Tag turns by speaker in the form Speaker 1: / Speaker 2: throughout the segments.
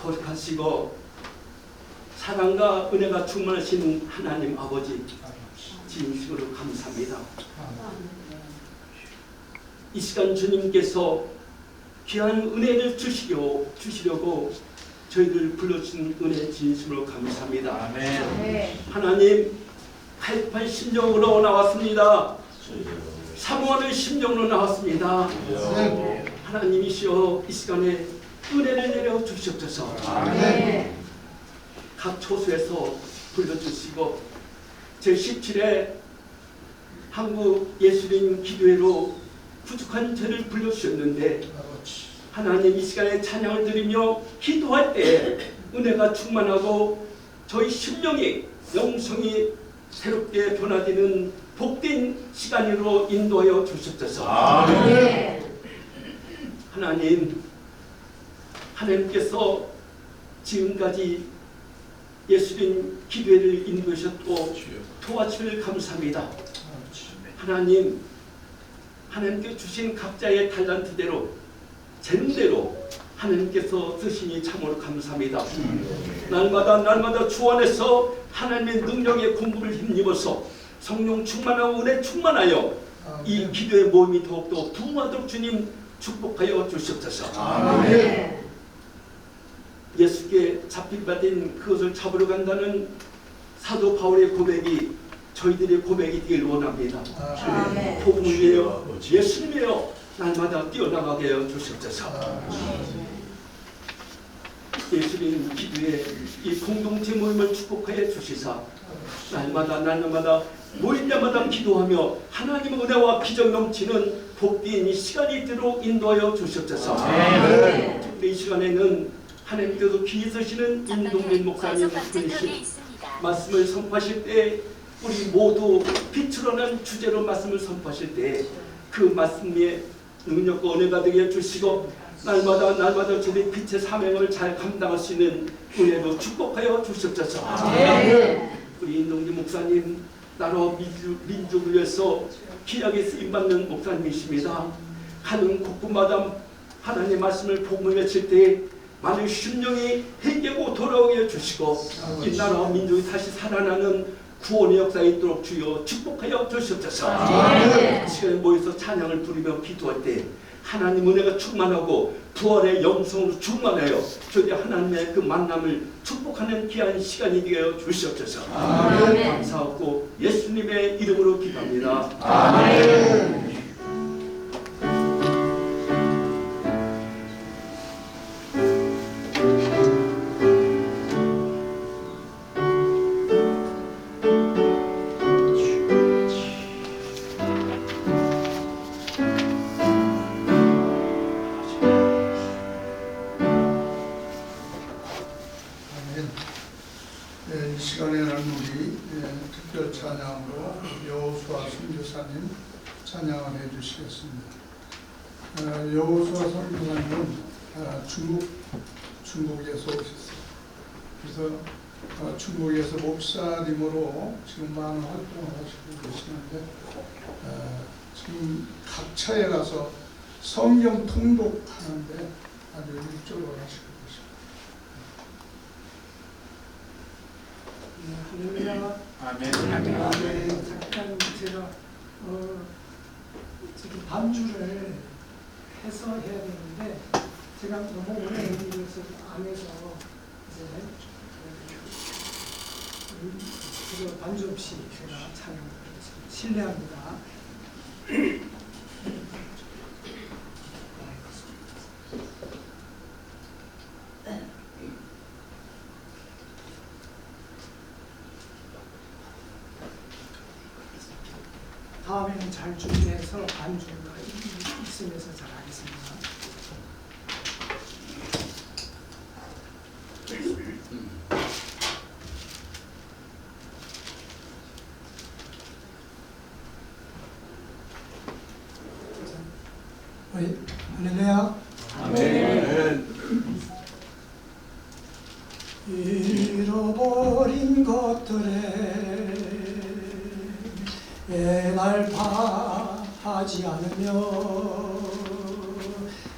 Speaker 1: 거룩하시고 사랑과 은혜가 충만하신 하나님 아버지 진심으로 감사합니다. 이 시간 주님께서 귀한 은혜를 주시려고 저희를 불러주신 은혜 진심으로 감사합니다.
Speaker 2: 아멘.
Speaker 1: 하나님 팔팔 심정으로 나왔습니다. 사모하는 심정으로 나왔습니다. 하나님이시여 이 시간에 은혜를 내려 주시옵소서. 각 초소에서 불러주시고 제17회 한국 예수님 기도회로 부족한 죄를 불러주셨는데 하나님 이 시간에 찬양을 드리며 기도할 때 은혜가 충만하고 저희 심령이 영성이 새롭게 변화되는 복된 시간으로 인도하여 주셨소서. 하나님께서 지금까지 예수님 기도회를 인도하셨고 도와주실 감사합니다. 하나님께 주신 각자의 달란트대로 재능대로 하나님께서 쓰시니 참으로 감사합니다. 날마다 주 안에서 하나님의 능력의 공급을 힘입어서 성령 충만하고 은혜 충만하여 이 기도의 모임이 더욱더 부흥하도록 주님 축복하여 주시옵소서. 예수께 잡힌받은 그것을 잡으러 간다는 사도 바울의 고백이 저희들의 고백이 되길 원합니다. 복음을 위하여 예수님이여 날마다 뛰어나가게 하여 주시옵소서. 예수님 기도에 이 공동체 모임을 축복하여 주시사 날마다 모일 때마다 기도하며 하나님의 은혜와 기적 넘치는 복된 이 시간이 있도록 인도하여 주시옵소서. 특히 이 시간에는 하나님께서 귀히 서시는 임동민 목사님 분이신 말씀을 선포하실 때 우리 모두 빛으로는 주제로 말씀을 선포하실 때 그 말씀의 능력과 은혜가 되게 해주시고 날마다 저희 빛의 사명을 잘 감당할 수 있는 은혜로 축복하여 주시옵소서. 우리 임동민 목사님 나라 민족을 위해서 귀하게 쓰임받는 목사님이십니다. 가는 곳곳마다 하나님의 말씀을 복음을 외칠 때 많은 심령이 회개하고 돌아오게 해주시고 이 나라와 민족이 다시 살아나는 구원의 역사에 있도록 주여 축복하여 주시옵소서. 이 시간에 모여서 찬양을 부르며 기도할 때 하나님 은혜가 충만하고 부활의 영성으로 충만하여 저희 하나님의 그 만남을 축복하는 귀한 시간이 되게 하여 주시옵소서. 감사하고 예수님의 이름으로 기도합니다. 아멘.
Speaker 3: 이 시간에는 우리 특별 찬양으로 여호수아 선교사님 찬양을 해주시겠습니다. 여호수아 선교사님은 중국에서 오셨어요. 그래서 중국에서 목사님으로 지금 많은 활동을 하시고 계시는데 지금 각 처에 가서 성경 통독하는데 아주 일조를 하시고 계십니다.
Speaker 2: 할렐루야. 아멘.
Speaker 4: 잠깐 제가 지금 반주를 해서 해야 되는데 제가 너무 오래 연주해서 안 해서 이제 그거 반주 없이 제가 촬영을 하겠습니다. 실례합니다. 다음에는 잘 준비해서 반주가 있으면서 잘 하겠습니다. 할렐루야.
Speaker 2: 아멘.
Speaker 4: 잃어버린 것들에 애날파하지 않으며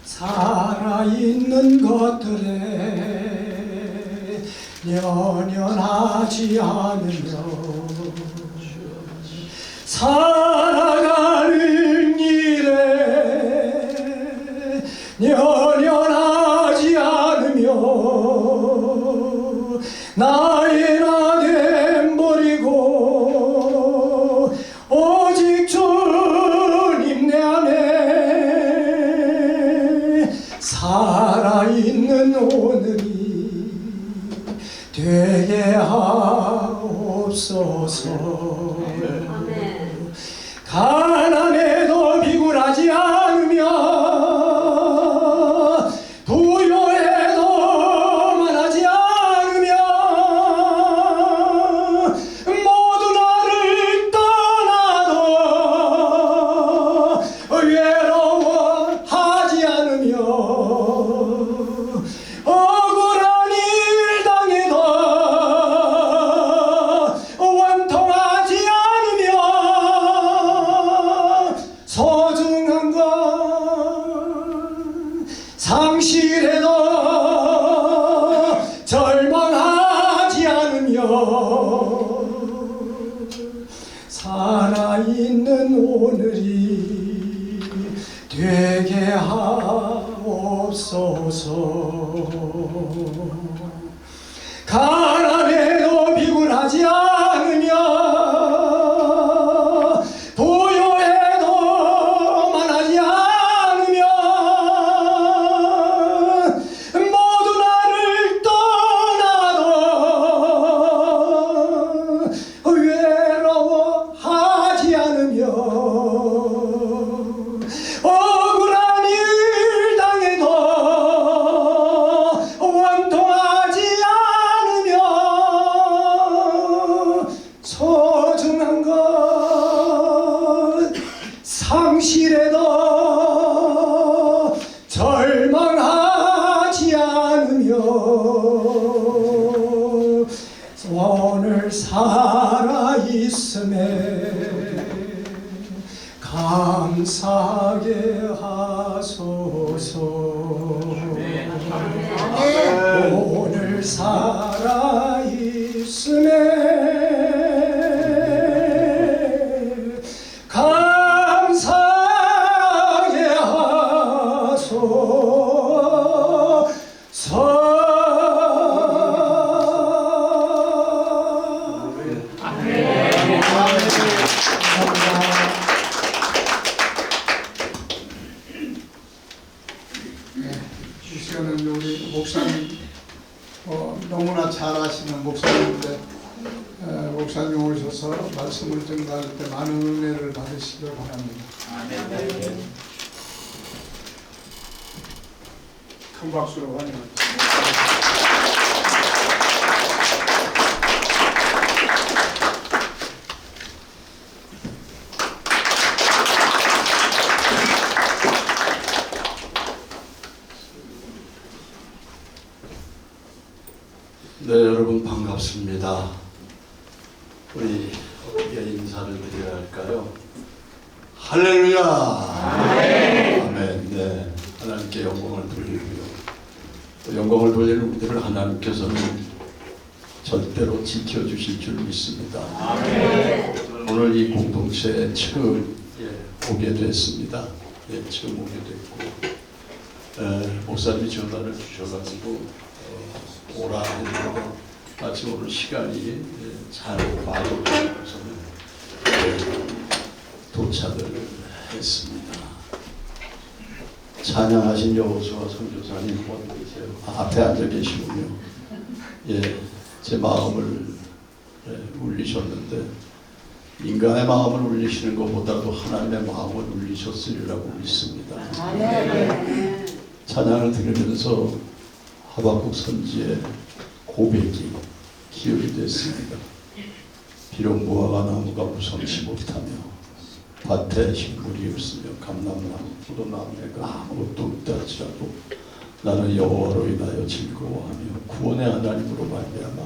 Speaker 4: 살아있는 것들에
Speaker 3: 연연하지 않으며 살아가는 길에 연연하지 않으며 나의 나됨 버리고 오직 주님 내 안에 살아있는 오늘이 되게 하옵소서. 가난해도 비굴하지 않으며 부요해도 만하지 않으며 모두 나를 떠나도 외로워하지 않으며 억울한 일 당해도 원통하지 않으며 소중한 건 상실해도 절망하지 않으며 살아있는 오늘이 되게 하옵소서. 가난해도 비굴하지 않으며 부요해도 만하지 않으며 모두 나를 떠나도 외로워하지 않으며 억울한 일 당해도 원통하지 않으며 소중한 것 상실해도 절망하지 않으며 오늘 살아있음에 감사하게 하소서. 오늘 살아있음에 감사하게 하소서. 이 시간은 우리 목사님 너무나 잘 아시는 목사님인데 목사님 오셔서 말씀을 전달할 때 많은 은혜를 받으시길 바랍니다.
Speaker 2: 큰 박수로 환영합니다.
Speaker 5: 네, 여러분 반갑습니다. 우리 어떻게 인사를 드려야 할까요? 할렐루야! 아멘. 네, 하나님께 영광을 돌리고요. 또 영광을 돌리는 우리를 하나님께서는 절대로 지켜주실 줄 믿습니다. 오늘 이 공동체에 처음 오게 됐습니다. 처음 오게 됐고 목사님이 전화를 주셔가지고 오라 했는데 마침 오늘 시간이 잘 맞아서 도착을 했습니다. 찬양하신 여호수아 선교사님 어디 계세요? 앞에 앉아 계시군요. 제 마음을 울리셨는데 인간의 마음을 울리시는 것보다도 하나님의 마음을 울리셨으리라고 믿습니다. 찬양을 들으면서 하박국 선지의 고백이 기억이 됐습니다. 비록 무화과 나무가 무성치 못하며 밭에 식물이 없으며 감람나무, 포도나무가 아무것도 없다 할지라도 나는 여호와로 인하여 즐거워하며 구원의 하나님으로 말미암아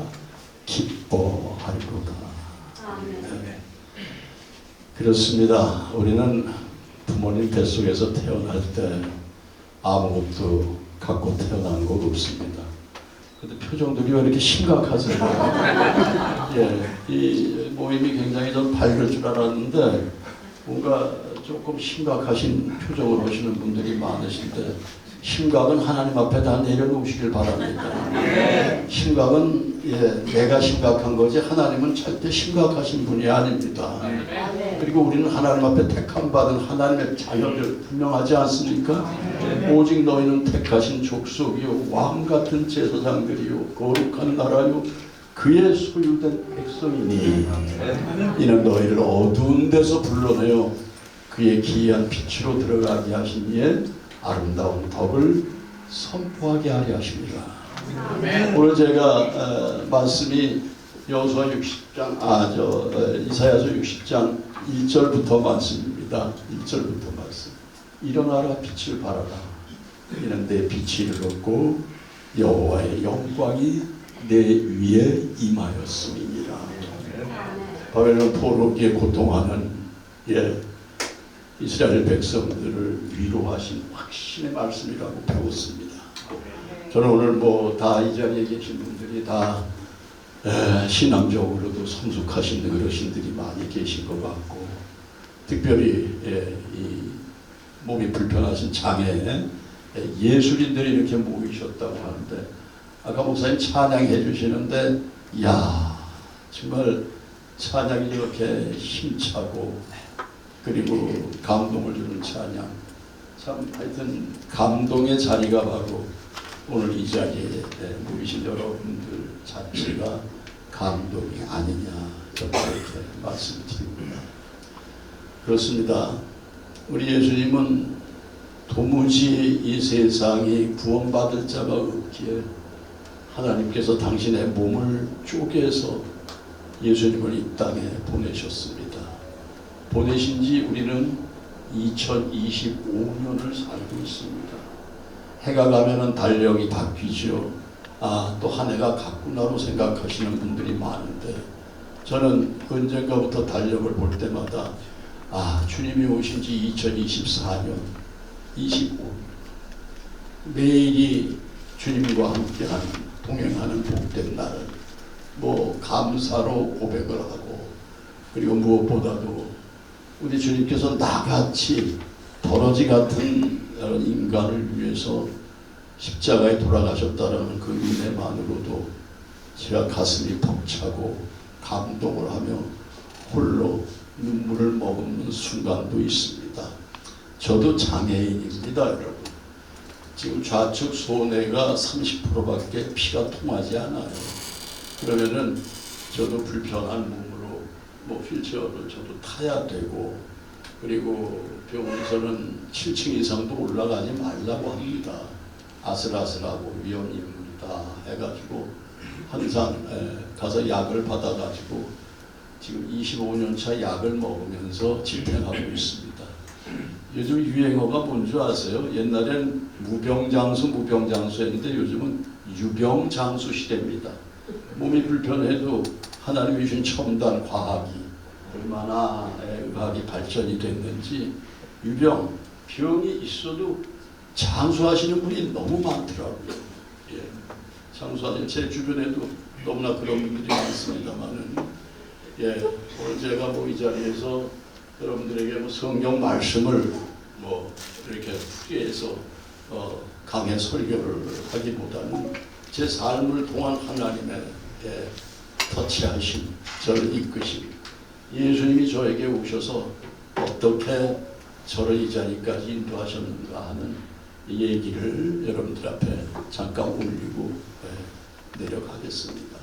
Speaker 5: 기뻐하리로다. 네. 그렇습니다. 우리는 부모님 뱃속에서 태어날 때 아무것도 갖고 태어난 것 없습니다. 근데 표정들이 왜 이렇게 심각하세요? 예, 이 모임이 굉장히 좀 밝을 줄 알았는데 뭔가 조금 심각하신 표정을 하시는 분들이 많으신데 심각은 하나님 앞에 다 내려놓으시길 바랍니다. 심각은 내가 심각한 거지 하나님은 절대 심각하신 분이 아닙니다. 그리고 우리는 하나님 앞에 택함 받은 하나님의 자녀들 분명하지 않습니까? 오직 너희는 택하신 족속이요 왕 같은 제사장들이요 거룩한 나라요 그의 소유된 백성이니 이는 너희를 어두운 데서 불러내어 그의 기이한 빛으로 들어가게 하신 이의 아름다운 덕을 선포하게 하려 하십니다. 오늘 제가 말씀이 여호수아 60장 이사야서 60장 1절부터 말씀입니다. 1절부터 말씀. 일어나라 빛을 발하라. 이는 내 빛이 이르렀고 여호와의 영광이 내 위에 임하였음이니라. 바벨론 포로기에 고통하는 이스라엘 백성들을 위로하신 확신의 말씀이라고 배웠습니다. 저는 오늘 다 이 자리에 계신 분들이 다 신앙적으로도 성숙하신 어르신들이 많이 계신 것 같고 특별히 이 몸이 불편하신 장애 예술인들이 이렇게 모이셨다고 하는데 아까 목사님 찬양해 주시는데 이야 정말 찬양이 이렇게 힘차고 그리고 감동을 주는 찬양 참 하여튼 감동의 자리가 바로 오늘 이 자리에 모이신 여러분들 자체가 감동이 아니냐 저는 이렇게 말씀드립니다. 그렇습니다. 우리 예수님은 도무지 이 세상이 구원받을 자가 없기에 하나님께서 당신의 몸을 쪼개서 예수님을 이 땅에 보내셨습니다. 보내신 지 우리는 2025년을 살고 있습니다. 해가 가면은 달력이 바뀌죠. 또 한 해가 갔구나로 생각하시는 분들이 많은데 저는 언젠가부터 달력을 볼 때마다 주님이 오신 지 2024년 25년 매일이 주님과 함께하는 동행하는 복된 날 감사로 고백을 하고 그리고 무엇보다도 우리 주님께서 나같이 더러지 같은 인간을 위해서 십자가에 돌아가셨다는 그 은혜만으로도 제가 가슴이 벅차고 감동을 하며 홀로 눈물을 머금는 순간도 있습니다. 저도 장애인입니다, 여러분. 지금 좌측 소뇌가 30%밖에 피가 통하지 않아요. 그러면은 저도 불편한 몸으로 휠체어를 저도 타야 되고 그리고 병원에서는 7층 이상도 올라가지 말라고 합니다. 아슬아슬하고 위험입니다 해가지고 항상 가서 약을 받아가지고 지금 25년 차 약을 먹으면서 집행하고 있습니다. 요즘 유행어가 뭔지 아세요? 옛날엔 무병장수였는데 요즘은 유병장수 시대입니다. 몸이 불편해도 하나님이 주신 첨단 과학이 얼마나 의학이 발전이 됐는지 병이 있어도 장수하시는 분이 너무 많더라고요. 장수하시는 제 주변에도 너무나 그런 분들이 많습니다만은 오늘 제가 이 자리에서 여러분들에게 성경 말씀을 이렇게 풀이해서 강해 설교를 하기보다는 제 삶을 통한 하나님의 터치하신 저를 이끄신 예수님이 저에게 오셔서 어떻게 저를 이 자리까지 인도하셨는가 하는 얘기를 여러분들 앞에 잠깐 올리고 내려가겠습니다.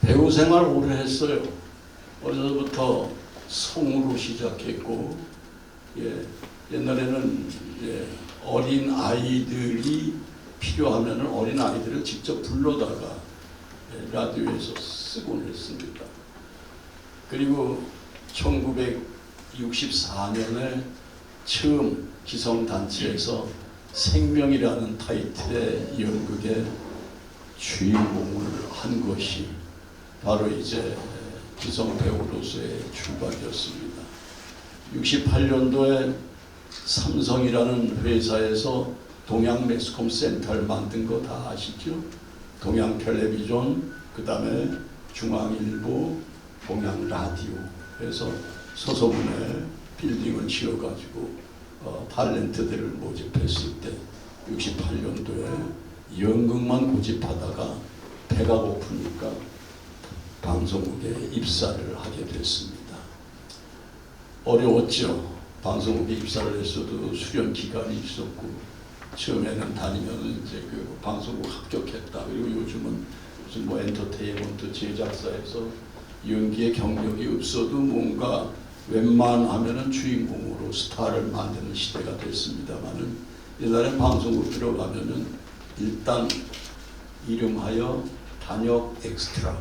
Speaker 5: 배우 생활 오래 했어요. 어려서부터 성우로 시작했고 옛날에는 어린 아이들이 필요하면 어린 아이들을 직접 불러다가 라디오에서 쓰곤 했습니다. 그리고 1964년에 처음 기성단체에서 생명이라는 타이틀의 연극의 주인공을 한 것이 바로 이제 기성배우로서의 출발이었습니다. 68년도에 삼성이라는 회사에서 동양 매스컴 센터를 만든 거 다 아시죠? 동양 텔레비전, 그 다음에 중앙일보, 동양 라디오. 그래서 서소문에 빌딩을 지어가지고 탤런트들을 모집했을 때 68년도에 연극만 고집하다가 배가 고프니까 방송국에 입사를 하게 됐습니다. 어려웠죠. 방송국에 입사를 했어도 수련 기간이 있었고, 처음에는 다니면 이제 그 방송국 합격했다. 그리고 요즘은 무슨 뭐 엔터테인먼트 제작사에서 연기의 경력이 없어도 뭔가 웬만하면은 주인공으로 스타를 만드는 시대가 됐습니다만은, 옛날에 방송국 들어가면은 일단 이름하여 단역 엑스트라,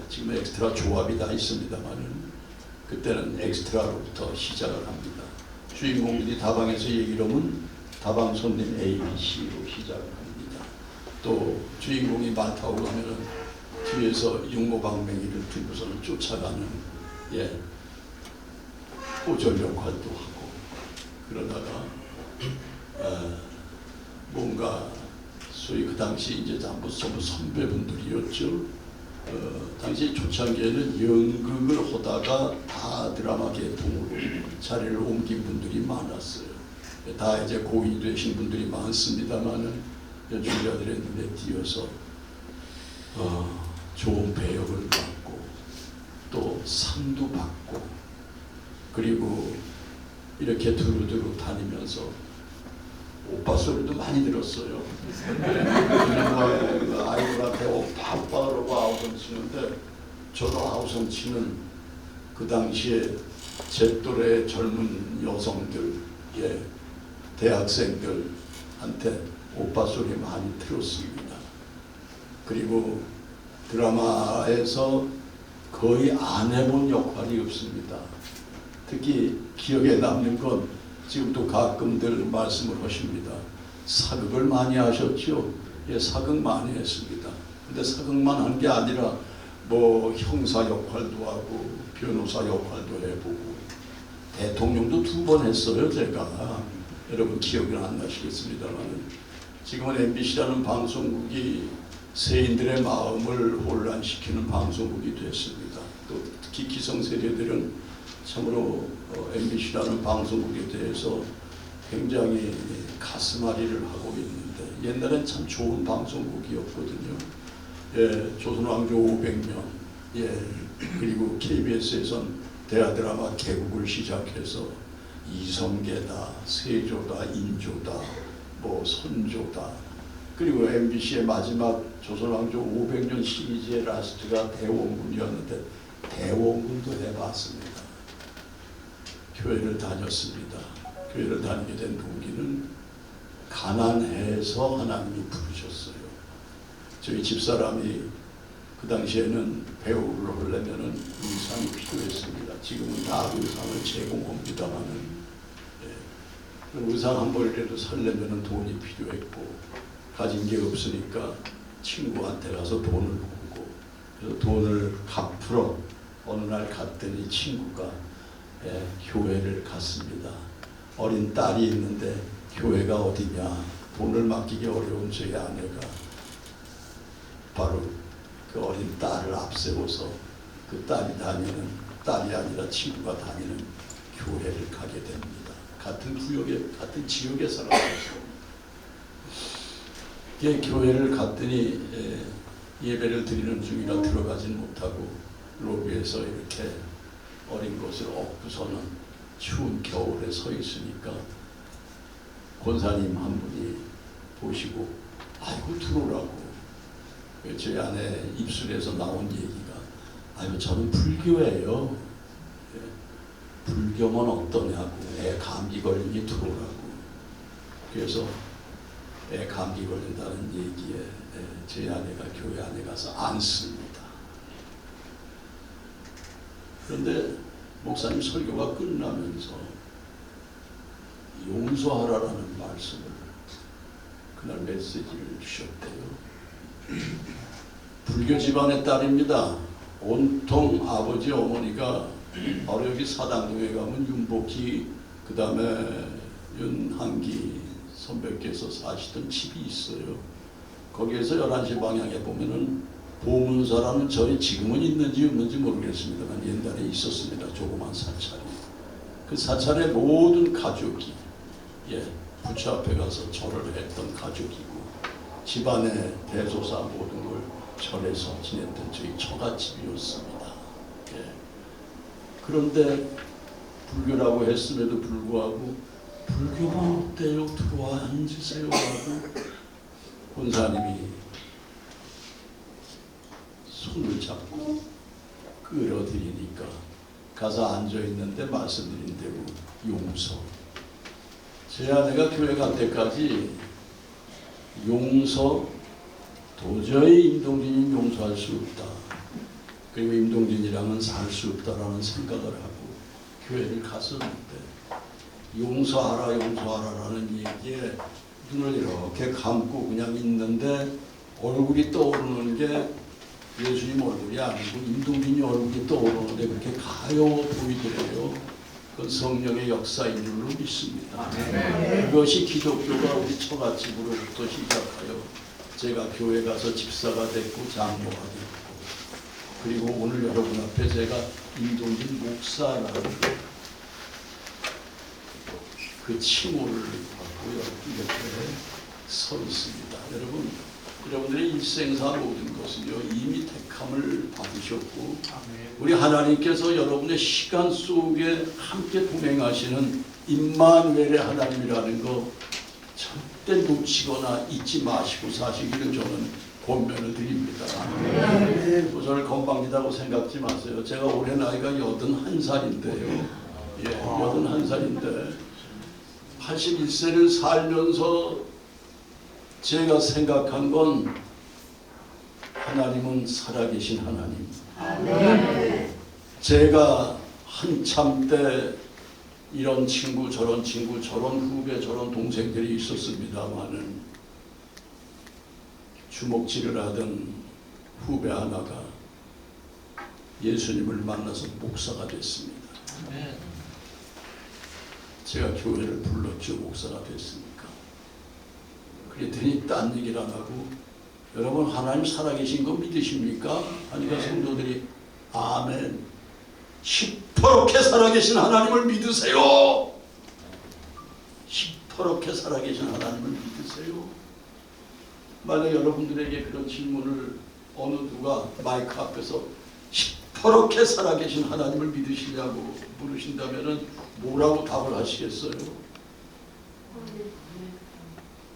Speaker 5: 지금 엑스트라 조합이 다 있습니다만은 그때는 엑스트라로부터 시작을 합니다. 주인공들이 다방에서 얘기를 하면 다방 손님 ABC로 시작을 합니다. 또 주인공이 말 타고 가면은 뒤에서 육모방맹이를 들고서는 쫓아가는 호절 역할도 하고, 그러다가 뭔가 소위 그 당시 이제 전부 선배분들이었죠. 당시 초창기에는 연극을 하다가 다 드라마 계통으로 자리를 옮긴 분들이 많았어요. 다 이제 고위 되신 분들이 많습니다만은 연출자들의 눈에 띄어서 좋은 배역을 받고 또 상도 받고, 그리고 이렇게 두루두루 다니면서 오빠 소리도 많이 들었어요. 아이들한테 오빠 그러고 아우성 치는데, 저도 아우성 치는 그 당시에 제 또래 젊은 여성들, 대학생들한테 오빠 소리 많이 들었습니다. 그리고 드라마에서 거의 안 해본 역할이 없습니다. 특히 기억에 남는 건 지금도 가끔들 말씀을 하십니다. 사극을 많이 하셨죠? 사극 많이 했습니다. 근데 사극만 한 게 아니라 뭐 형사 역할도 하고 변호사 역할도 해보고 대통령도 2번 했어요, 제가. 여러분 기억이 안 나시겠습니다만, 지금은 MBC라는 방송국이 세인들의 마음을 혼란시키는 방송국이 됐습니다. 또 특히 기성세대들은 참으로 MBC라는 방송국에 대해서 굉장히 가슴앓이를 하고 있는데, 옛날엔 참 좋은 방송국이었거든요. 조선왕조 500년, 그리고 KBS에선 대하드라마 개국을 시작해서 이성계다, 세조다, 인조다, 뭐 선조다, 그리고 MBC의 마지막 조선왕조 500년 시리즈의 라스트가 대원군이었는데 대원군도 해봤습니다. 교회를 다녔습니다. 교회를 다니게 된 동기는 가난해서 하나님이 부르셨어요. 저희 집사람이 그 당시에는 배우를 하려면 의상이 필요했습니다. 지금은 다 의상을 제공합니다만은, 의상 한 벌이라도 살려면 돈이 필요했고, 가진 게 없으니까 친구한테 가서 돈을 모으고, 그래서 돈을 갚으러 어느 날 갔더니 친구가 교회를 갔습니다. 어린 딸이 있는데 교회가 어디냐, 돈을 맡기기 어려운 저희 아내가 바로 그 어린 딸을 앞세워서 그 딸이 다니는, 딸이 아니라 친구가 다니는 교회를 가게 됩니다. 같은 구역에, 같은 지역에 살았어요. 교회를 갔더니 예배를 드리는 중이라 들어가진 못하고 로비에서 이렇게 어린 것을 업고서는 추운 겨울에 서 있으니까 권사님 한 분이 보시고 아이고 들어오라고. 저희 아내 입술에서 나온 얘기가 아이고 저는 불교예요. 불교면 어떠냐고, 애 감기 걸리니 들어오라고. 그래서 애 감기 걸린다는 얘기에 저희 아내가 교회 안에 가서 앉습니다. 그런데 목사님 설교가 끝나면서 용서하라라는 말씀을, 그날 메시지를 주셨대요. 불교 집안의 딸입니다. 온통 아버지 어머니가 바로 여기 사당동에 가면 윤복희, 그 다음에 윤한기 선배께서 사시던 집이 있어요. 거기에서 11시 방향에 보면은 보문사라는 절이 지금은 있는지 없는지 모르겠습니다만 옛날에 있었습니다. 조그만 사찰이. 그 사찰의 모든 가족이 부처 앞에 가서 절을 했던 가족이고 집안의 대소사 모든 걸 절에서 지냈던 저희 처갓집이었습니다. 그런데 불교라고 했음에도 불구하고 불교가 어때요? 들어와 앉으세요 하고 권사님이 손을 잡고 끌어들이니까 가서 앉아있는데 말씀드린 대로 용서. 제 아내가 교회 갈 때까지 용서, 도저히 임동진이 용서할 수 없다. 그리고 임동진이랑은 살 수 없다라는 생각을 하고 교회를 갔었는데 용서하라 용서하라라는 얘기에 눈을 이렇게 감고 그냥 있는데 얼굴이 떠오르는 게 예수님 얼굴이 아니고 임동진이 얼굴이 떠오르는데 그렇게 가여워 보이더래요. 그건 성령의 역사인 줄로 믿습니다. 그것이 기독교가 우리 처갓집으로부터 시작하여 제가 교회 가서 집사가 됐고 장로가 됐고 그리고 오늘 여러분 앞에 제가 임동진 목사라는 그 칭호를 받고 이렇게 서 있습니다. 여러분들의 일생사 모든 것은요 이미 택함을 받으셨고 우리 하나님께서 여러분의 시간 속에 함께 동행하시는 임마누엘의 하나님이라는 거 절대 놓치거나 잊지 마시고 사시기를 저는 권면을 드립니다. 저를 건방지다고 생각지 마세요. 제가 올해 나이가 81살인데요. 81살인데 81세를 살면서 제가 생각한 건 하나님은 살아계신 하나님. 제가 한참 때 이런 친구 저런 후배 저런 동생들이 있었습니다마는 주먹질을 하던 후배 하나가 예수님을 만나서 목사가 됐습니다. 제가 교회를 불렀죠. 목사가 됐으니까. 그랬더니 딴 얘기를 안 하고 여러분 하나님 살아계신 거 믿으십니까? 하니까 성도들이 아멘. 시퍼렇게 살아계신 하나님을 믿으세요. 시퍼렇게 살아계신 하나님을 믿으세요. 만약 여러분들에게 그런 질문을 어느 누가 마이크 앞에서 시퍼렇게 살아계신 하나님을 믿으시냐고 물으신다면 뭐라고 답을 하시겠어요?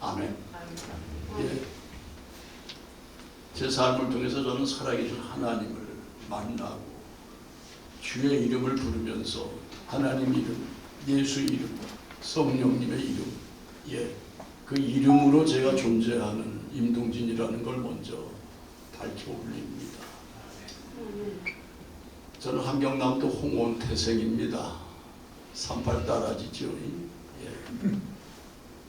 Speaker 5: 아멘. 제 삶을 통해서 저는 살아계신 하나님을 만나고 주의 이름을 부르면서 하나님 이름, 예수 이름, 성령님의 이름, 그 이름으로 제가 존재하는 임동진이라는 걸 먼저 밝혀 올립니다. 저는 함경남도 홍원 태생입니다. 38 따라지죠.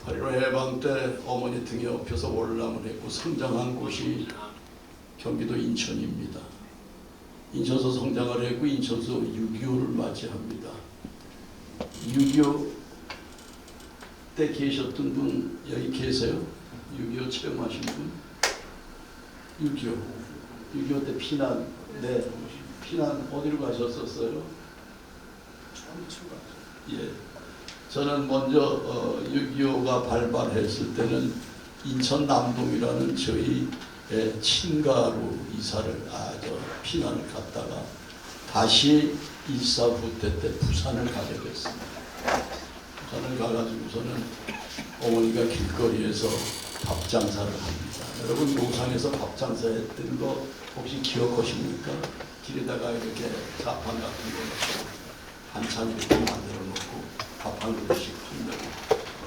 Speaker 5: 8.15 해방 때 어머니 등에 업혀서 월남을 했고 성장한 곳이 경기도 인천입니다. 인천서 성장을 했고 인천서 6.25를 맞이합니다. 6.25 때 계셨던 분 여기 계세요? 6.25 체험하신 분? 6.25 때 피난 어디로 가셨었어요? 저는 먼저 6.25가 발발했을 때는 인천 남동이라는 저희 친가로 피난을 갔다가 다시 1.4 후퇴 때 부산을 가게 됐습니다. 부산을 가가지고서는 어머니가 길거리에서 밥 장사를 합니다. 여러분 노상에서 밥 장사했던 거 혹시 기억하십니까? 길에다가 이렇게 자판 같은 거 넣고 반찬 이렇게 만들어 놓고 밥 한 그릇씩 판다고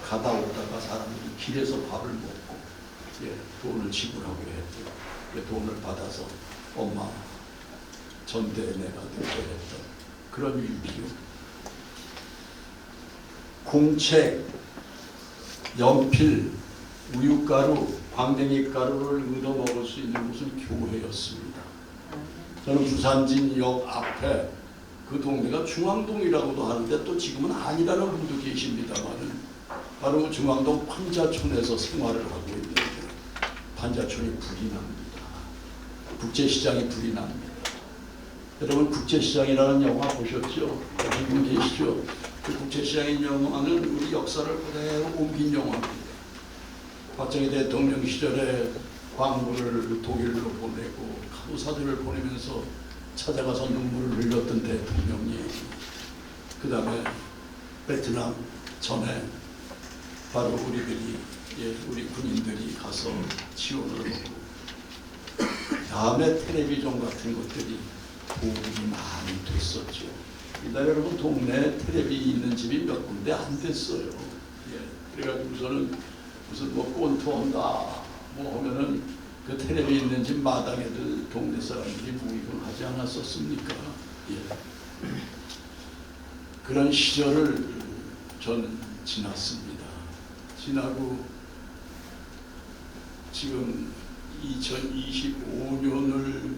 Speaker 5: 가다 오다가 사람들이 길에서 밥을 먹고 돈을 지불하고 했대요. 돈을 받아서 엄마 전대에 내가 듣게 했던 그런 일이요. 공책, 연필, 우유가루, 광댕이가루를 얻어먹을 수 있는 곳은 교회였습니다. 저는 부산진역 앞에 그 동네가 중앙동이라고도 하는데 또 지금은 아니라는 분도 계십니다만은 바로 중앙동 판자촌에서 생활을 하고 있는데 판자촌이 불이 납니다. 국제시장이 불이 납니다. 여러분 국제시장이라는 영화 보셨죠? 여러분 계시죠? 그 국제시장의 영화는 우리 역사를 그대로 옮긴 영화입니다. 박정희 대통령 시절에 광부를 독일로 보내고 간호사들을 보내면서 찾아가서 눈물을 흘렸던 대통령이 그 다음에 베트남 전에 바로 우리들이 우리 군인들이 가서 지원을 하고 다음에 텔레비전 같은 것들이 도움이 많이 됐었죠. 이날 여러분 동네에 텔레비 있는 집이 몇 군데 안 됐어요. 그래가지고서는 무슨 뭐 꼰토한다 뭐 하면은 그 텔레비 있는 집 마당에도 동네 사람들이 모이곤 하지 않았었습니까? 그런 시절을 저는 지났습니다. 지나고 지금 2025년을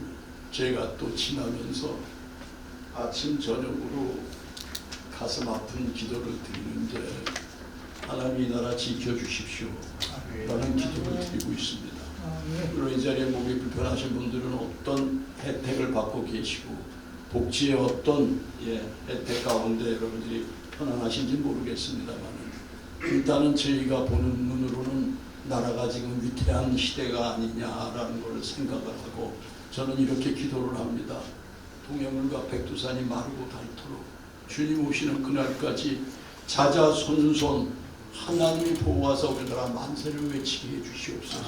Speaker 5: 제가 또 지나면서 아침 저녁으로 가슴 아픈 기도를 드리는데 하나님 이 나라 지켜주십시오 라는 기도를 드리고 있습니다. 그리고 이 자리에 몸이 불편하신 분들은 어떤 혜택을 받고 계시고 복지의 어떤 혜택 가운데 여러분들이 편안하신지 모르겠습니다만 일단은 저희가 보는 눈으로는 나라가 지금 위태한 시대가 아니냐라는 걸 생각을 하고 저는 이렇게 기도를 합니다. 동해물과 백두산이 마르고 닳도록 주님 오시는 그날까지 자자손손 하나님이 보호하사 우리나라 만세를 외치게 해주시옵소서.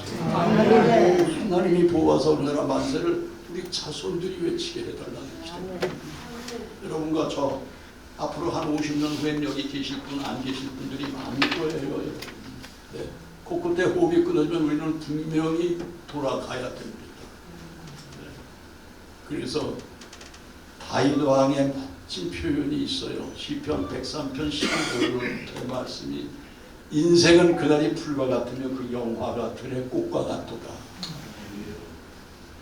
Speaker 5: 하나님이 보호하사 우리나라 만세를 우리 자손들이 외치게 해달라는 기도입니다. 여러분과 저 앞으로 한 50년 후엔 여기 계실 분, 안 계실 분들이 많을 거예요. 네. 코끝에 호흡이 끊어지면 우리는 분명히 돌아가야 됩니다. 네. 그래서 다윗 왕의 멋진 표현이 있어요. 시편 103편 15절 말씀이 인생은 그날이 풀과 같으며 그 영화가 들의 꽃과 같도다.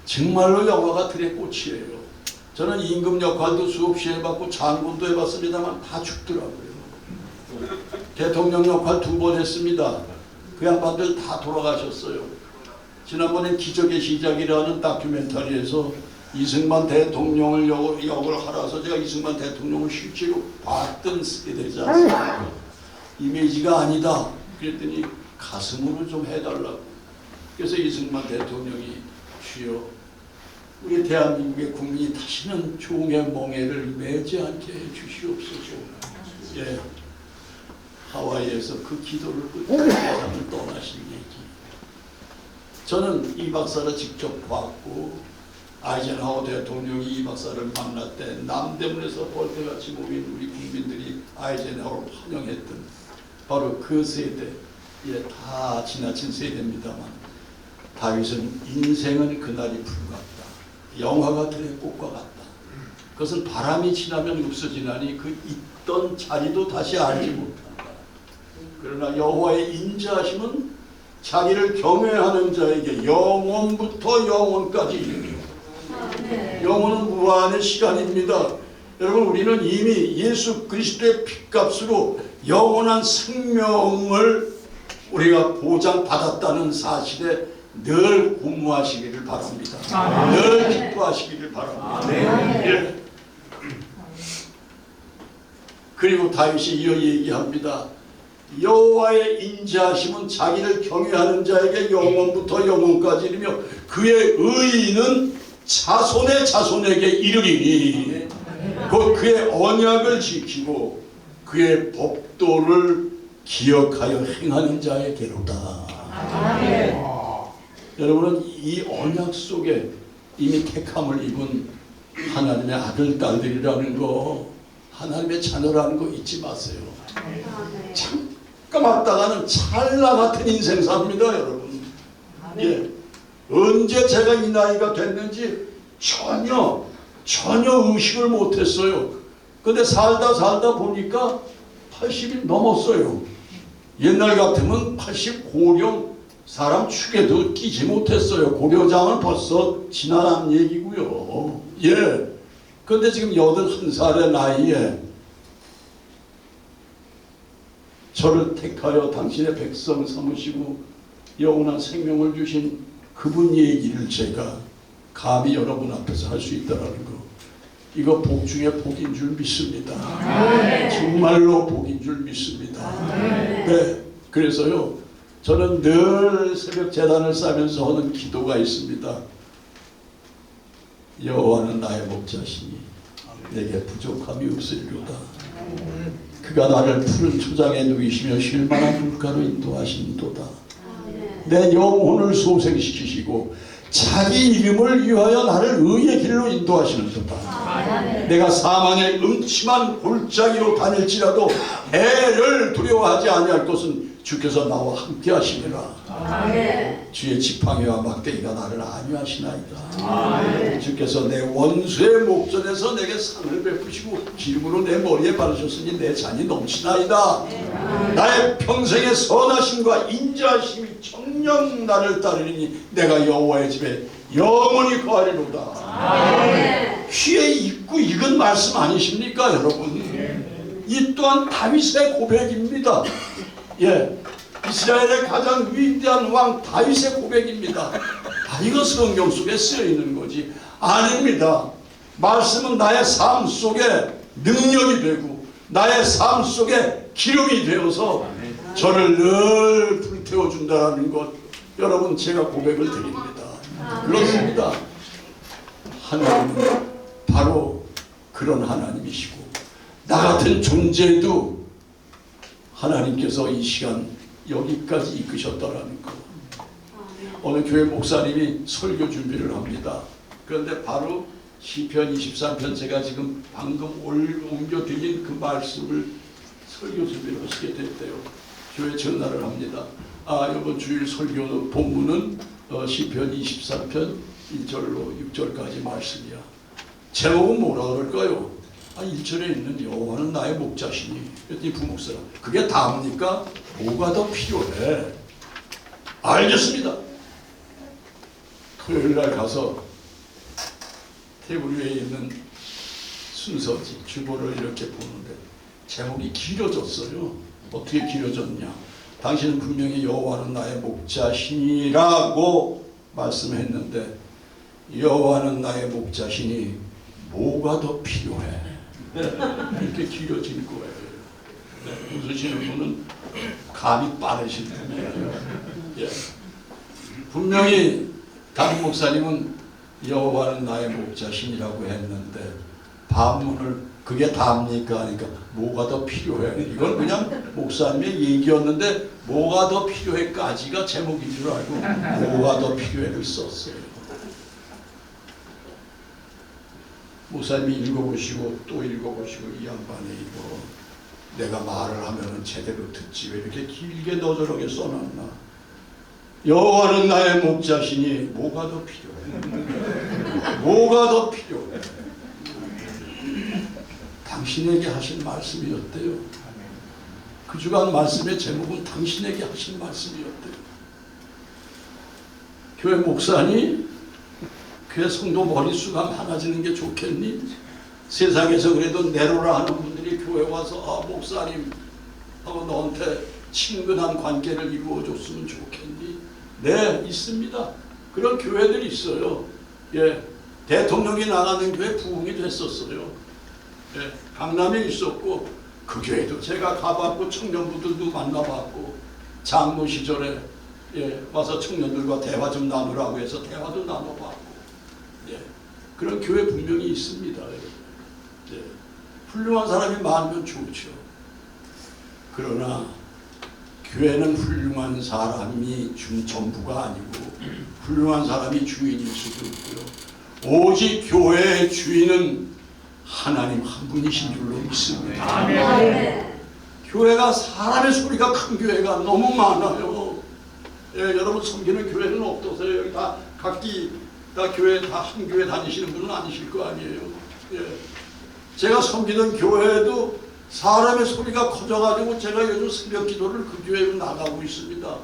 Speaker 5: 정말로 영화가 들의 꽃이에요. 저는 임금 역할도 수없이 해봤고 장군도 해봤습니다만 다 죽더라고요. 대통령 역할 2번 했습니다. 그 양반들 다 돌아가셨어요. 지난번에 기적의 시작이라는 다큐멘터리에서 이승만 대통령을 역을 하라서 제가 이승만 대통령을 실제로 봤던 세대지 않습니까? 이미지가 아니다. 그랬더니 가슴으로 좀 해달라고. 그래서 이승만 대통령이 주여 우리 대한민국의 국민이 다시는 종의 멍에를 매지 않게 해주시옵소서. 하와이에서 그 기도를 끝까지 떠나신 얘기. 저는 이 박사를 직접 봤고 아이젠하워 대통령이 이 박사를 만날 때 남대문에서 벌떼같이 모인 우리 국민들이 아이젠하워를 환영했던 바로 그 세대, 다 지나친 세대입니다만 다윗은 인생은 그날이 불같다. 영화가 들의 꽃과 같다. 그것은 바람이 지나면 없어지나니 그 있던 자리도 다시 알지 못한다. 그러나 여호와의 인자하심은 자기를 경외하는 자에게 영원부터 영원까지 이르며 영원은 무한의 시간입니다. 여러분 우리는 이미 예수 그리스도의 피값으로 영원한 생명을 우리가 보장받았다는 사실에 늘 공부하시기를 바랍니다. 늘 기뻐하시기를 바랍니다. 그리고 다윗이 이어 얘기합니다. 여호와의 인자하심은 자기를 경외하는 자에게 영원부터 영원까지 이르며 그의 의인은 자손의 자손에게 이르리니 곧 그의 언약을 지키고 그의 법도를 기억하여 행하는 자에게로다. 여러분은 이 언약 속에 이미 택함을 입은 하나님의 아들 딸들이라는 거, 하나님의 자녀라는 거 잊지 마세요. 잠깐 왔다가는 찰나 같은 인생 삽니다, 여러분. 언제 제가 이 나이가 됐는지 전혀 의식을 못했어요. 근데 살다 보니까 80이 넘었어요. 옛날 같으면 80 고령 사람 축에도 끼지 못했어요. 고려장은 벌써 지나간 얘기고요. 근데 지금 81살의 나이에 저를 택하여 당신의 백성 삼으시고 영원한 생명을 주신 그분 얘기를 제가 감히 여러분 앞에서 할 수 있다는 거, 이거 복 중에 복인 줄 믿습니다. 정말로 복인 줄 믿습니다. 네, 그래서요, 저는 늘 새벽 제단을 싸면서 하는 기도가 있습니다. 여호와는 나의 목자시니 내게 부족함이 없으리로다. 그가 나를 푸른 초장에 누이시며 쉴 만한 물가로 인도하신도다. 내 영혼을 소생시키시고 자기 이름을 위하여 나를 의의 길로 인도하시는도다. 내가 사망의 음침한 골짜기로 다닐지라도 해를 두려워하지 아니할 것은 주께서 나와 함께 하시니라. 주의 지팡이와 막대기가 나를 안위하시나이다. 주께서 내 원수의 목전에서 내게 상을 베푸시고 기름으로 내 머리에 바르셨으니 내 잔이 넘치나이다. 나의 평생의 선하심과 인자하심이 정녕 나를 따르니 내가 여호와의 집에 영원히 거하리로다. 귀에 익고 익은 말씀 아니십니까 여러분? 이 또한 다윗의 고백입니다. 예, 이스라엘의 가장 위대한 왕 다윗의 고백입니다. 이거 성경 속에 쓰여 있는 거지? 아닙니다. 말씀은 나의 삶 속에 능력이 되고 나의 삶 속에 기름이 되어서 저를 늘 불태워 준다는 것, 여러분 제가 고백을 드립니다. 그렇습니다. 하나님은 바로 그런 하나님이시고 나 같은 존재도 하나님께서 이 시간 여기까지 이끄셨다라는 거. 어느 교회 목사님이 설교 준비를 합니다. 그런데 바로 시편 23편 제가 지금 방금 옮겨드린 그 말씀을 설교 준비를 하시게 됐대요. 교회 전화를 합니다. 이번 주일 설교 본문은 시편 23편 1절로 6절까지 말씀이야. 제목은 뭐라 그럴까요? 1절에 있는 여호와는 나의 목자시니. 그랬더니 부목사가 그게 다입니까? 뭐가 더 필요해? 알겠습니다. 토요일날 가서 테이블 위에 있는 순서지 주보를 이렇게 보는데 제목이 길어졌어요. 어떻게 길어졌냐? 당신은 분명히 여호와는 나의 목자시니라고 말씀했는데 여호와는 나의 목자시니 뭐가 더 필요해? 이렇게 길어진 거예요. 웃으시는 분은 감이 빠르신 분이에요. 예. 분명히 다른 목사님은 여호와는 나의 목자신이라고 했는데 반문을 그게 다입니까? 하니까 뭐가 더 필요해? 이건 그냥 목사님의 얘기였는데 뭐가 더 필요해까지가 제목인 줄 알고 뭐가 더 필요해를 썼어요. 목사님이 읽어보시고 또 읽어보시고 이 양반이 이거 내가 말을 하면은 제대로 듣지 왜 이렇게 길게 너저렇게 써놨나? 여호와는 나의 목자시니 뭐가 더 필요해? 뭐가 더 필요해? 당신에게 하신 말씀이었대요. 그 주간 말씀의 제목은 당신에게 하신 말씀이었대요. 교회 목사니? 교회 성도 머릿수가 많아지는 게 좋겠니? 세상에서 그래도 내로라 하는 분들이 교회 와서 목사님 하고 너한테 친근한 관계를 이루어줬으면 좋겠니? 네, 있습니다. 그런 교회들이 있어요. 예, 대통령이 나가는 교회 부흥이 됐었어요. 예, 강남에 있었고 그 교회도 제가 가봤고 청년부들도 만나봤고 장로 시절에 와서 청년들과 대화 좀 나누라고 해서 대화도 나눠봤고 그런 교회 분명히 있습니다. 훌륭한 사람이 많으면 좋죠. 그러나 교회는 훌륭한 사람이 전부가 아니고 훌륭한 사람이 주인일 수도 있고요. 오직 교회의 주인은 하나님 한 분이신 줄로 믿습니다. 아멘. 교회가 사람의 소리가 큰 교회가 너무 많아요. 여러분 섬기는 교회는 어떠세요? 여기 다 각기 다 교회 다 한 교회 다니시는 분은 아니실 거 아니에요. 제가 섬기는 교회도 사람의 소리가 커져가지고 제가 요즘 새벽 기도를 그 교회로 나가고 있습니다.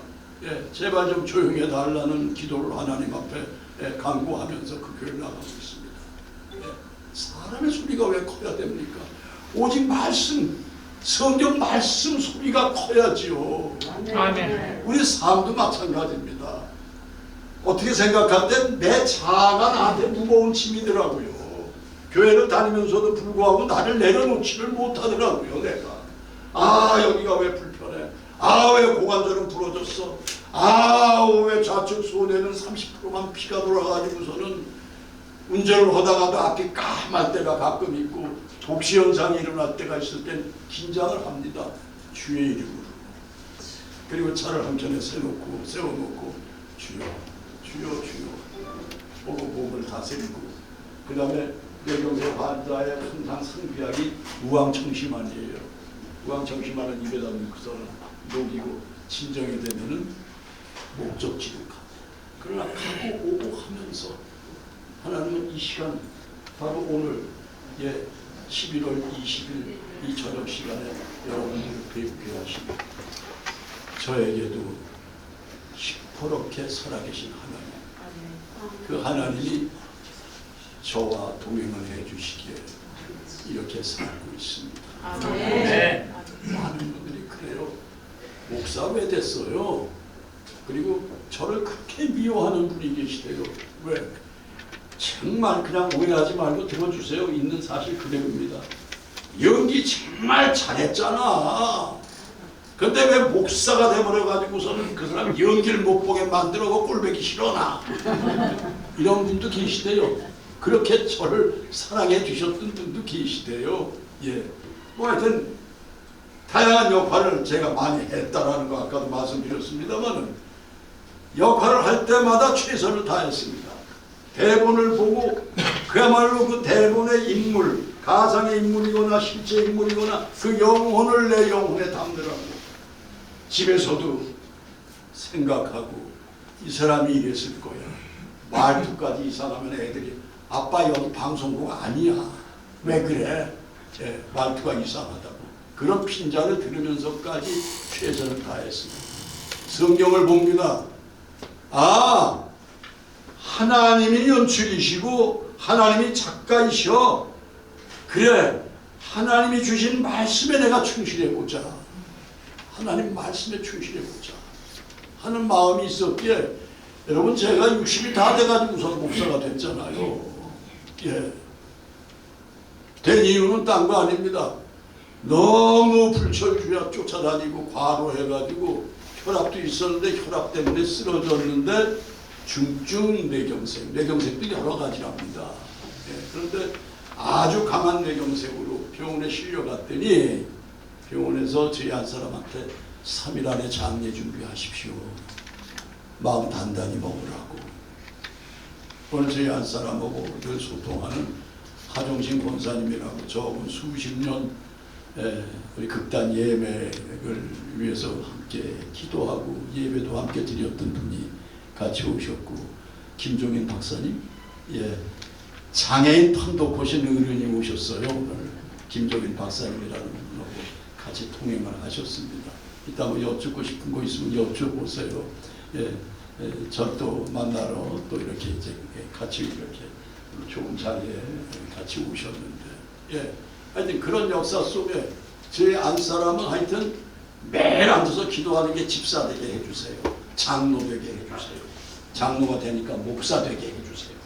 Speaker 5: 제발 좀 조용히 해달라는 기도를 하나님 앞에 간구하면서 그 교회를 나가고 있습니다. 사람의 소리가 왜 커야 됩니까? 오직 말씀, 성경 말씀 소리가 커야지요.
Speaker 2: 아멘.
Speaker 5: 우리 삶도 마찬가지입니다. 어떻게 생각할 때 내 자아가 나한테 무거운 짐이더라고요. 교회를 다니면서도 불구하고 나를 내려놓지를 못하더라고요. 내가 여기가 왜 불편해, 왜 고관절은 부러졌어, 왜 좌측 손에는 30%만 피가 돌아가지고서는 운전을 하다가도 앞이 까말 때가 가끔 있고 독시 현상이 일어날 때가 있을 땐 긴장을 합니다. 주의 이름으로. 그리고 차를 한켠에 세워놓고 주여 보고 몸을 다스리고, 그 다음에 뇌경색 환자의 항상 상비약이 우황청심환이에요. 우황청심환은 입에다 넣고서는 녹이고 진정이 되면은 목적지로 가. 그러나 가고 오고 하면서 하나님은 이 시간, 바로 오늘 11월 20일 이 저녁 시간에 여러분들을 뵙게 하시고, 저에게도 시퍼렇게 살아계신 하나님, 그 하나님이 저와 동행을 해주시기에 이렇게 살고 있습니다.
Speaker 2: 네.
Speaker 5: 많은 분들이 그래요. 목사 왜 됐어요? 그리고 저를 그렇게 미워하는 분이 계시대요. 왜? 정말 그냥 오해하지 말고 들어주세요. 있는 사실 그대로입니다. 연기 정말 잘했잖아. 근데 왜 목사가 돼버려가지고서는 그 사람 연기를 못 보게 만들어고 꼴보기 싫어나. 이런 분도 계시대요. 그렇게 저를 사랑해 주셨던 분도 계시대요. 뭐 하여튼 다양한 역할을 제가 많이 했다라는 거 아까도 말씀드렸습니다만은, 역할을 할 때마다 최선을 다했습니다. 대본을 보고 그야말로 그 대본의 인물, 가상의 인물이거나 실제 인물이거나 그 영혼을 내 영혼에 담느라고 집에서도 생각하고, 이 사람이 이랬을 거야. 말투까지 이상하면 애들이 아빠 여기 방송국 아니야. 왜 그래? 말투가 이상하다고. 그런 핀잔을 들으면서까지 최선을 다했습니다. 성경을 봅니다. 하나님이 연출이시고 하나님이 작가이셔. 그래, 하나님이 주신 말씀에 내가 충실해보자, 하나님 말씀에 충실해보자 하는 마음이 있었기에, 여러분 제가 60이 다 돼가지고서 목사가 됐잖아요. 된 이유는 딴 거 아닙니다. 너무 불철주야 쫓아다니고 과로해가지고 혈압도 있었는데 혈압 때문에 쓰러졌는데 중증 뇌경색도 여러 가지랍니다. 그런데 아주 강한 뇌경색으로 병원에 실려갔더니 병원에서 저희 한 사람한테 3일 안에 장례 준비하십시오. 마음 단단히 먹으라고. 오늘 저희 한 사람하고 늘 소통하는 하종신 권사님이라고, 저하고 수십 년 우리 극단 예매를 위해서 함께 기도하고 예배도 함께 드렸던 분이 같이 오셨고, 김종인 박사님, 장애인 판독하신 어른이 오셨어요. 오늘 김종인 박사님이라는 분하고 같이 통행을 하셨습니다. 이따 뭐 여쭙고 싶은 거 있으면 여쭤보세요. 저도 만나러 또 이렇게 이제 같이 이렇게 좋은 자리에 같이 오셨는데, 하여튼 그런 역사 속에 저희 안사람은 하여튼 매일 앉아서 기도하는 게 집사 되게 해주세요. 장로 되게 해주세요. 장로가 되니까 목사 되게 해주세요.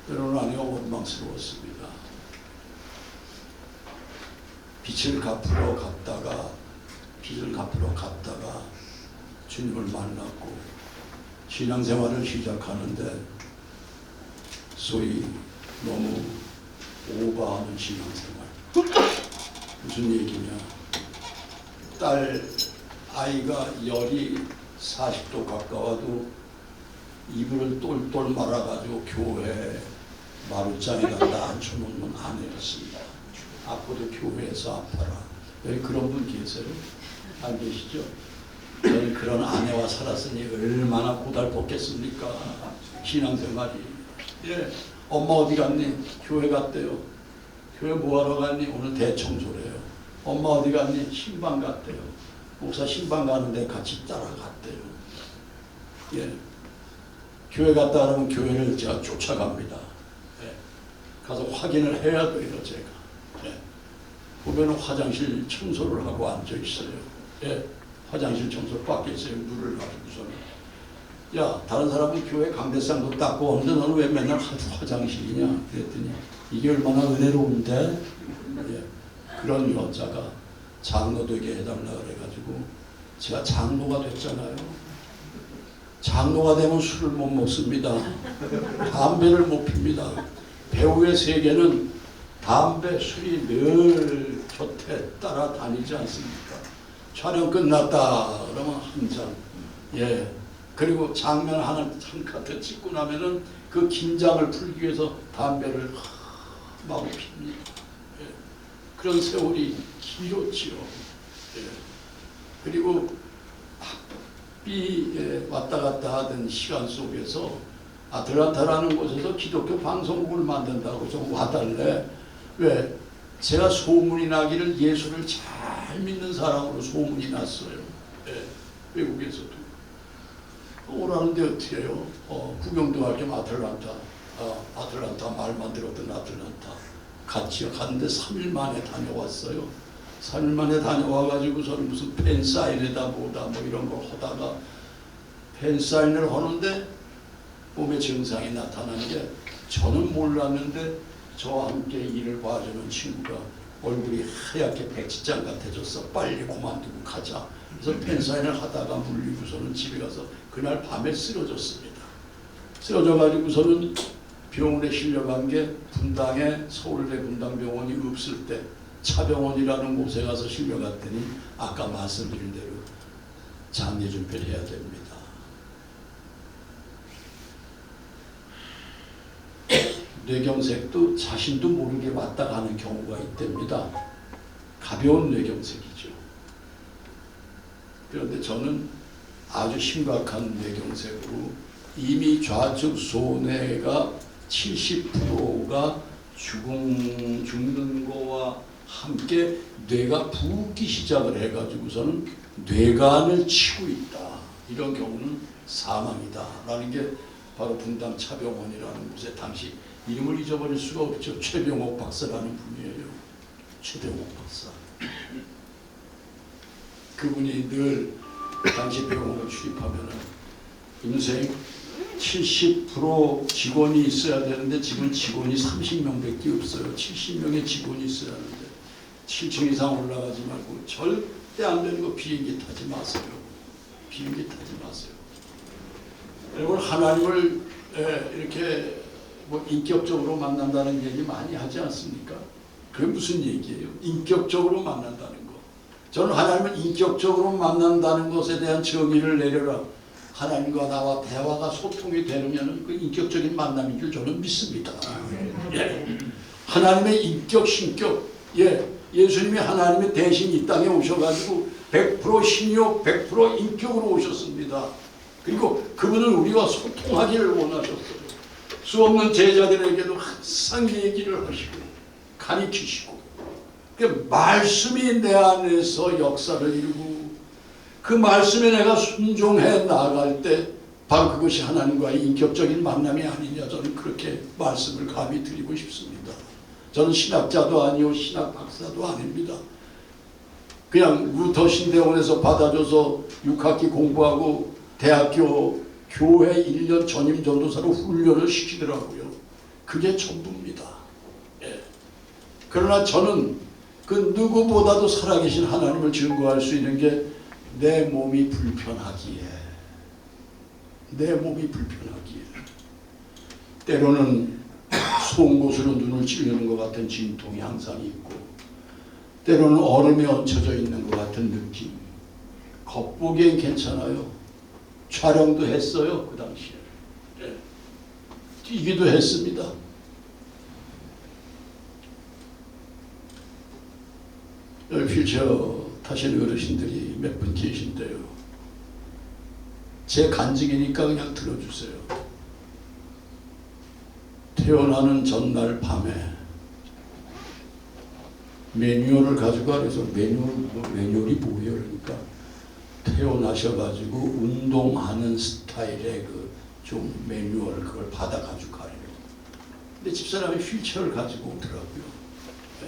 Speaker 5: 때로는 아니가 원망스러웠습니다. 빚을 갚으러 갔다가 주님을 만났고 신앙생활을 시작하는데 소위 너무 오버하는 신앙생활. 무슨 얘기냐? 아이가 열이 40도 가까워도 이불을 똘똘 말아가지고 교회 마루장에다 앉혀놓는 아내였습니다. 아파도 교회에서 아파라. 여기 그런 분 계세요? 안 계시죠? 저는 그런 아내와 살았으니 얼마나 고달팠겠습니까? 신앙생활이. 엄마 어디 갔니? 교회 갔대요. 교회 뭐하러 갔니? 오늘 대청소래요. 엄마 어디 갔니? 신방 갔대요. 목사 신방 가는데 같이 따라갔대요. 교회 갔다 그러면 교회를 제가 쫓아갑니다. 가서 확인을 해야 돼요, 제가. 예. 보면은 화장실 청소를 하고 앉아 있어요. 예. 화장실 청소 밖에서 물을 가지고서는. 야, 다른 사람은 교회 강대상도 닦고 하는데 너는 왜 맨날 화장실이냐? 그랬더니 이게 얼마나 은혜로운데? 예. 그런 여자가 장로 되게 해달라 그래가지고 제가 장로가 됐잖아요. 장로가 되면 술을 못 먹습니다. 담배를 못 핍니다. 배우의 세계는 담배, 술이 늘 곁에 따라다니지 않습니까? 촬영 끝났다 그러면 한 잔. 예. 그리고 장면 하나 한 카트 찍고 나면은 그 긴장을 풀기 위해서 담배를 마구 핍니다. 예. 그런 세월이 길었지요. 예. 그리고 학비에 왔다 갔다 하던 시간 속에서 아틀란타라는 곳에서 기독교 방송국을 만든다고 좀 와달래. 왜? 제가 소문이 나기를 예수를 잘 믿는 사람으로 소문이 났어요. 예. 외국에서도. 오라는데 어떻게 해요? 구경도 갈 겸 아틀란타 말만 들었던 아틀란타 같이 갔는데 3일 만에 다녀왔어요. 3일 만에 다녀와가지고서는 무슨 팬사인회다 뭐다 뭐 이런 걸 하다가 팬사인을 하는데 몸에 증상이 나타나는 게 저는 몰랐는데 저와 함께 일을 봐주는 친구가 얼굴이 하얗게 백지장 같아졌어. 빨리 그만두고 가자. 그래서 팬사인을 하다가 물리고서는 집에 가서 그날 밤에 쓰러졌습니다. 쓰러져가지고서는 병원에 실려간 게 분당에 서울대 분당병원이 없을 때 차병원이라는 곳에 가서 실려갔더니 아까 말씀드린 대로 장례 준비를 해야 됩니다. 뇌경색도 자신도 모르게 왔다 가는 경우가 있답니다. 가벼운 뇌경색이죠. 그런데 저는 아주 심각한 뇌경색으로 이미 좌측 소뇌가 70%가 죽는 거와 함께 뇌가 붓기 시작을 해가지고서는 뇌간을 치고 있다. 이런 경우는 사망이다. 라는 게 바로 분당 차병원이라는 곳에 당시 이름을 잊어버릴 수가 없죠. 최병옥 박사라는 분이에요. 최병옥 박사. 그분이 늘 당시 병원을 출입하면은 인생 70% 직원이 있어야 되는데 지금 직원이 30명밖에 없어요. 70명의 직원이 있어야 하는데 7층 이상 올라가지 말고 절대 안 되는 거 비행기 타지 마세요. 비행기 타지 마세요. 여러분 하나님을 이렇게 뭐 인격적으로 만난다는 얘기 많이 하지 않습니까? 그게 무슨 얘기예요? 인격적으로 만난다는 거. 저는 하나님을 인격적으로 만난다는 것에 대한 정의를 내려라. 하나님과 나와 대화가 소통이 되면 그 인격적인 만남인 줄 저는 믿습니다. 예. 하나님의 인격, 신격. 예. 예수님이 하나님의 대신 이 땅에 오셔가지고 100% 신이요 100% 인격으로 오셨습니다. 그리고 그분은 우리와 소통하기를 원하셨어요. 수없는 제자들에게도 항상 얘기를 하시고 가르치시고 그 말씀이 내 안에서 역사를 이루고 그 말씀에 내가 순종해 나아갈 때 바로 그것이 하나님과의 인격적인 만남이 아니냐. 저는 그렇게 말씀을 감히 드리고 싶습니다. 저는 신학자도 아니요 신학 박사도 아닙니다. 그냥 루터 신대원에서 받아줘서 6학기 공부하고 대학교 교회 1년 전임 전도사로 훈련을 시키더라고요. 그게 전부입니다. 예. 그러나 저는 그 누구보다도 살아계신 하나님을 증거할 수 있는 게 내 몸이 불편하기에 때로는 송곳으로 눈을 찌르는 것 같은 진통이 항상 있고 때로는 얼음에 얹혀져 있는 것 같은 느낌. 겉보기엔 괜찮아요. 촬영도 했어요. 그 당시에. 네. 뛰기도 했습니다. 휠체어 타시는 어르신들이 몇 분 계신데요. 제 간증이니까 그냥 들어주세요. 태어나는 전날 밤에 매뉴얼을 가져가. 그래서 매뉴얼이 뭐예요? 그러니까 태어나셔가지고 운동하는 스타일의 그 좀 매뉴얼 그걸 받아가지고 가래요. 근데 집사람이 휠체어를 가지고 오더라고요. 네.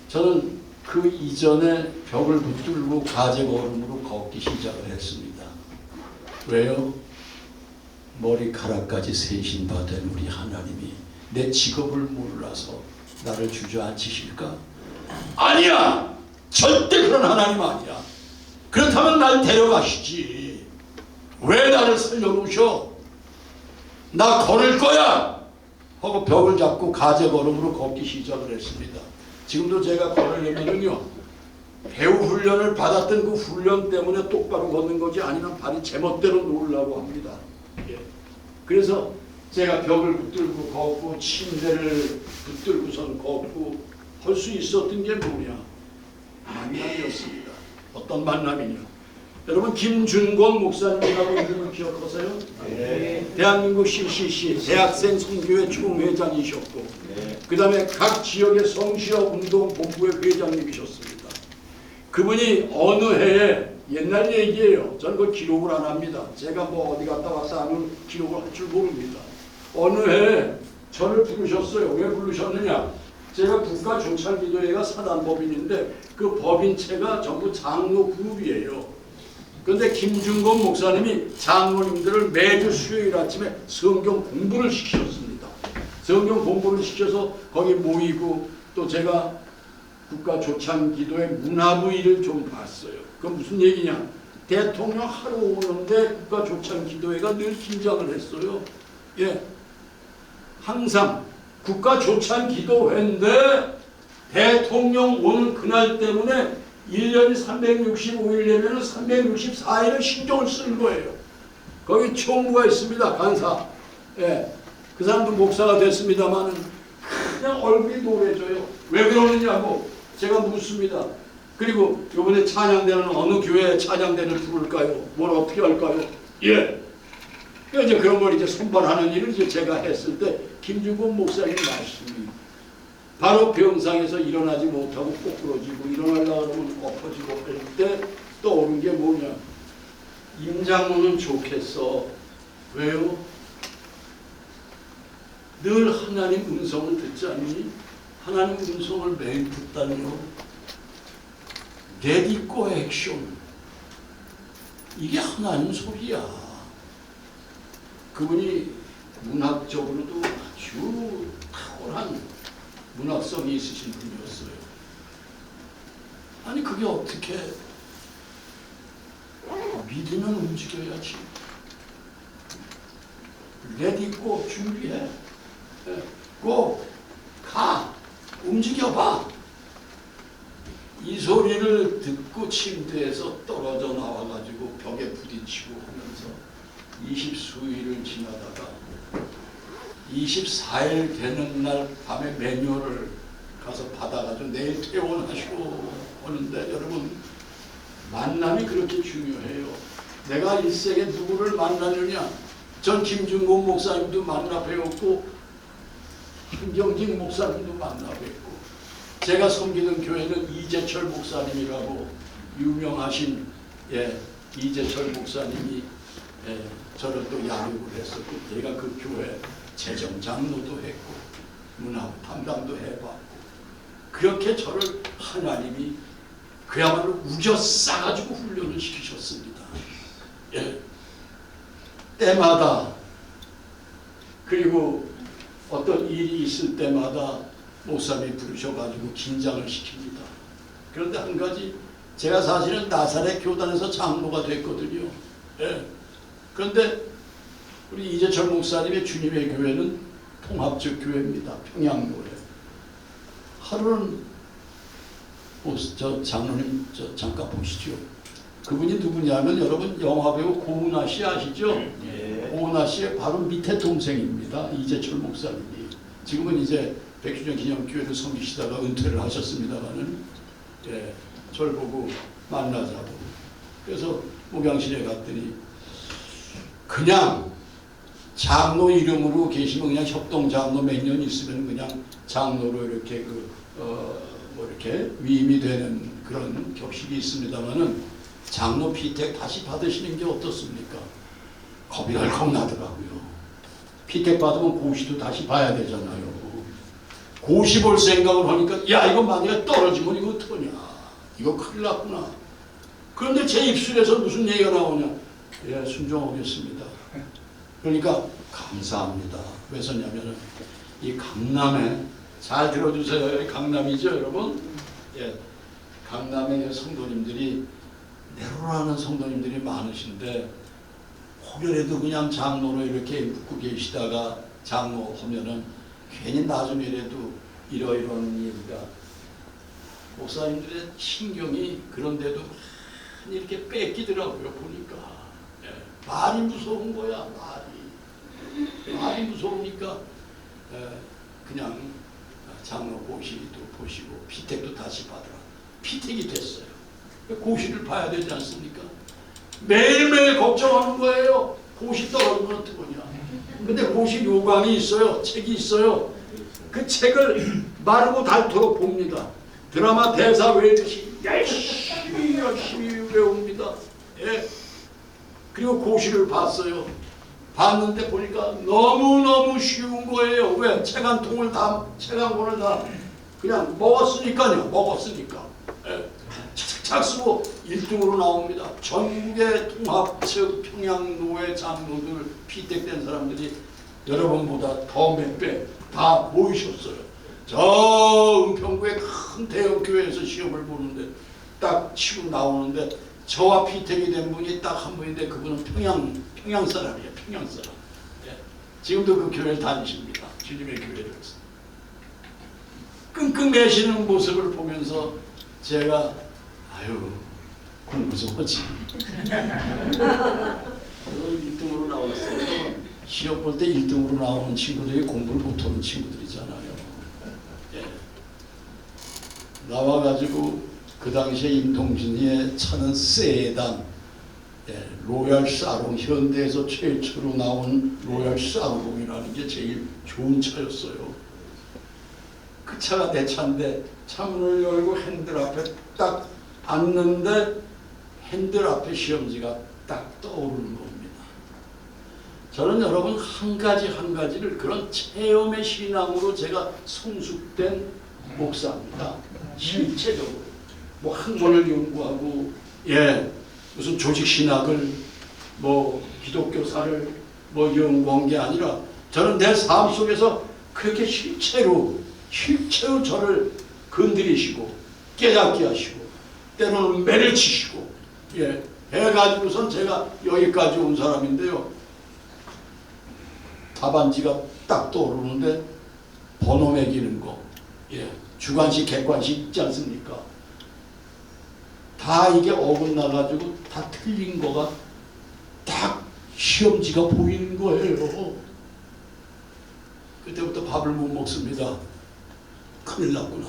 Speaker 5: 저는 그 이전에 벽을 붙들고 가재 걸음으로 걷기 시작을 했습니다. 왜요? 머리카락까지 세신받은 우리 하나님이 내 직업을 몰라서 나를 주저앉히실까? 아니야! 절대 그런 하나님 아니야. 그렇다면 날 데려가시지. 왜 나를 살려놓으셔? 나 걸을 거야! 하고 벽을 잡고 가재 걸음으로 걷기 시작을 했습니다. 지금도 제가 걸으려면은요, 배우 훈련을 받았던 그 훈련 때문에 똑바로 걷는 거지 아니면 발이 제멋대로 놓으려고 합니다. 예. 그래서 제가 벽을 붙들고 걷고 침대를 붙들고선 걷고 할 수 있었던 게 뭐냐? 만남이었습니다. 어떤 만남이냐? 여러분 김준권 목사님이라고 이름을 기억하세요?
Speaker 1: 네.
Speaker 5: 대한민국 CCC 대학생 선교회 총회장이셨고 그 다음에 각 지역의 성시업 운동본부의 회장님이셨습니다. 그분이 어느 해에 옛날 얘기예요. 저는 그 기록을 안 합니다. 제가 뭐 어디 갔다 왔다 하는 기록을 할 줄 모릅니다. 어느 해에 저를 부르셨어요. 왜 부르셨느냐? 제가 국가조찰기도회가 사단법인인데 그 법인체가 전부 장로 그룹이에요. 그런데 김준건 목사님이 장로님들을 매주 수요일 아침에 성경 공부를 시키셨습니다. 성경 공부를 시켜서 거기 모이고 또 제가 국가조창기도회 문화부 일을 좀 봤어요. 그건 무슨 얘기냐? 대통령 하러 오는데 국가조창기도회가 늘 긴장을 했어요. 예, 항상 국가조창기도회인데 대통령 오는 그날 때문에 1년이 365일 되면 364일을 신경을 쓰는 거예요. 거기 총무가 있습니다. 간사. 예, 그 사람도 목사가 됐습니다만 그냥 얼굴이 노래져요. 왜 그러느냐고 제가 묻습니다. 그리고 이번에 찬양대는 어느 교회에 찬양대를 부를까요? 뭘 어떻게 할까요? 예. 이제 그런 걸 이제 선발하는 일을 이제 제가 했을 때 김준권 목사님 말씀이 바로 병상에서 일어나지 못하고 꼬꾸러지고 일어나려고 하면 엎어지고 그럴 때 떠오른 게 뭐냐? 임장로는 좋겠어. 왜요? 늘 하나님 음성을 듣지 않니? 하나님 음성을 매일 듣다니요. 레디고 액션. 이게 하나님 소리야. 그분이 문학적으로도 아주 탁월한 문학성이 있으신 분이었어요. 아니 그게 어떻게 믿으면 움직여야지. 레디고 준비해. 고 가 움직여봐. 이 소리를 듣고 침대에서 떨어져 나와가지고 벽에 부딪히고 하면서 20수일을 지나다가 24일 되는 날 밤에 매뉴얼을 가서 받아가지고 내일 퇴원하시오 하는데 여러분 만남이 그렇게 중요해요. 내가 일생에 누구를 만나느냐? 전 김준곤 목사님도 만나 배웠고 한경직 목사님도 만나 뵙고 제가 섬기는 교회는 이재철 목사님이라고 유명하신 이재철 목사님이 저를 또 양육을 했었고 제가 그 교회 재정장로도 했고 문화 담당도 해봤고 그렇게 저를 하나님이 그야말로 우겨 싸가지고 훈련을 시키셨습니다. 예. 때마다 그리고 어떤 일이 있을 때마다 목사님이 부르셔가지고 긴장을 시킵니다. 그런데 한 가지 제가 사실은 나사렛 교단에서 장로가 됐거든요. 예. 그런데 우리 이재철 목사님의 주님의 교회는 통합적 교회입니다. 평양교회. 하루는 저 장로님 잠깐 보시죠. 그분이 누구냐면 여러분 영화배우 고은하 씨 아시죠? 예. 고은하 씨의 바로 밑에 동생입니다. 이재철 목사님이. 지금은 이제 백주년 기념교회를 섬기시다가 은퇴를 하셨습니다만은 저를 보고 만나자고. 그래서 목양실에 갔더니 그냥 장로 이름으로 계시면 그냥 협동장로 몇 년 있으면 그냥 장로로 이렇게 뭐 이렇게 위임이 되는 그런 격식이 있습니다만은 장로 피택 다시 받으시는 게 어떻습니까? 겁이 덜컥 나더라고요. 피택 받으면 고시도 다시 봐야 되잖아요. 고시 볼 생각을 하니까 야 이거 만약에 떨어지면 이거 어떡하냐. 이거 큰일 났구나. 그런데 제 입술에서 무슨 얘기가 나오냐. 예, 순종하겠습니다. 그러니까 감사합니다. 왜 썼냐면은 이 강남에 잘 들어주세요. 여기 강남이죠 여러분. 예, 강남에 성도님들이 내로라는 성도님들이 많으신데 혹여라도 그냥 장로로 이렇게 묵고 계시다가 장로 하면은 괜히 나중에라도 이러이러한 얘기가 목사님들의 신경이 그런데도 많이 이렇게 뺏기더라고요 보니까. 예, 말이 무서운 거야 말이 무서우니까 그냥 장로 고시도 보시고 피택도 다시 받으라. 피택이 됐어요. 고시를 봐야 되지 않습니까? 매일매일 걱정하는 거예요. 고시 떨어지면 어떡하냐. 근데 고시 요강이 있어요. 책이 있어요. 그 책을 마르고 닳도록 봅니다. 드라마 대사 외우듯이 열심히 외웁니다. 예. 그리고 고시를 봤어요. 봤는데 보니까 너무너무 쉬운 거예요. 왜? 책 한 권을 다 그냥 먹었으니까요. 예. 착착 쓰고 1등으로 나옵니다. 전국의 통합, 즉 평양노회 장로들 피택된 사람들이 여러분보다 더 몇 배 다 모이셨어요. 저 은평구의 큰 대형 교회에서 시험을 보는데 딱 치고 나오는데 저와 피택이 된 분이 딱 한 분인데 그분은 평양 사람이에요. 평양 사람. 예. 지금도 그 교회를 다니십니다. 주님의 교회를. 끙끙 매시는 모습을 보면서 제가 아유 공부 좀 하지. 1등으로 나왔어요. 시험 볼 때 1등으로 나오는 친구들이 공부를 못하는 친구들이잖아요. 예. 나와가지고 그 당시에 임통진이의 차는 세단, 예, 로얄 사롱, 현대에서 최초로 나온 로얄 사롱이라는 게 제일 좋은 차였어요. 그 차가 내 차인데 차문을 열고 핸들 앞에 딱 앉는데 핸들 앞에 시험지가 딱 떠오르는 겁니다. 저는 여러분 한 가지를 그런 체험의 신앙으로 제가 성숙된 목사입니다. 실체적으로 뭐 학문을 연구하고 예 무슨 조직 신학을 뭐 기독교사를 뭐 연구한 게 아니라 저는 내 삶 속에서 그렇게 실체로 저를 건드리시고 깨닫게 하시고 때로는 매를 치시고 예 해가지고선 제가 여기까지 온 사람인데요. 답안지가 딱 떠오르는데 번호 매기는 거 예 주관식 객관식 있지 않습니까? 다 이게 어긋나가지고 다 틀린 거가 딱 시험지가 보이는 거예요. 그때부터 밥을 못 먹습니다. 큰일 났구나.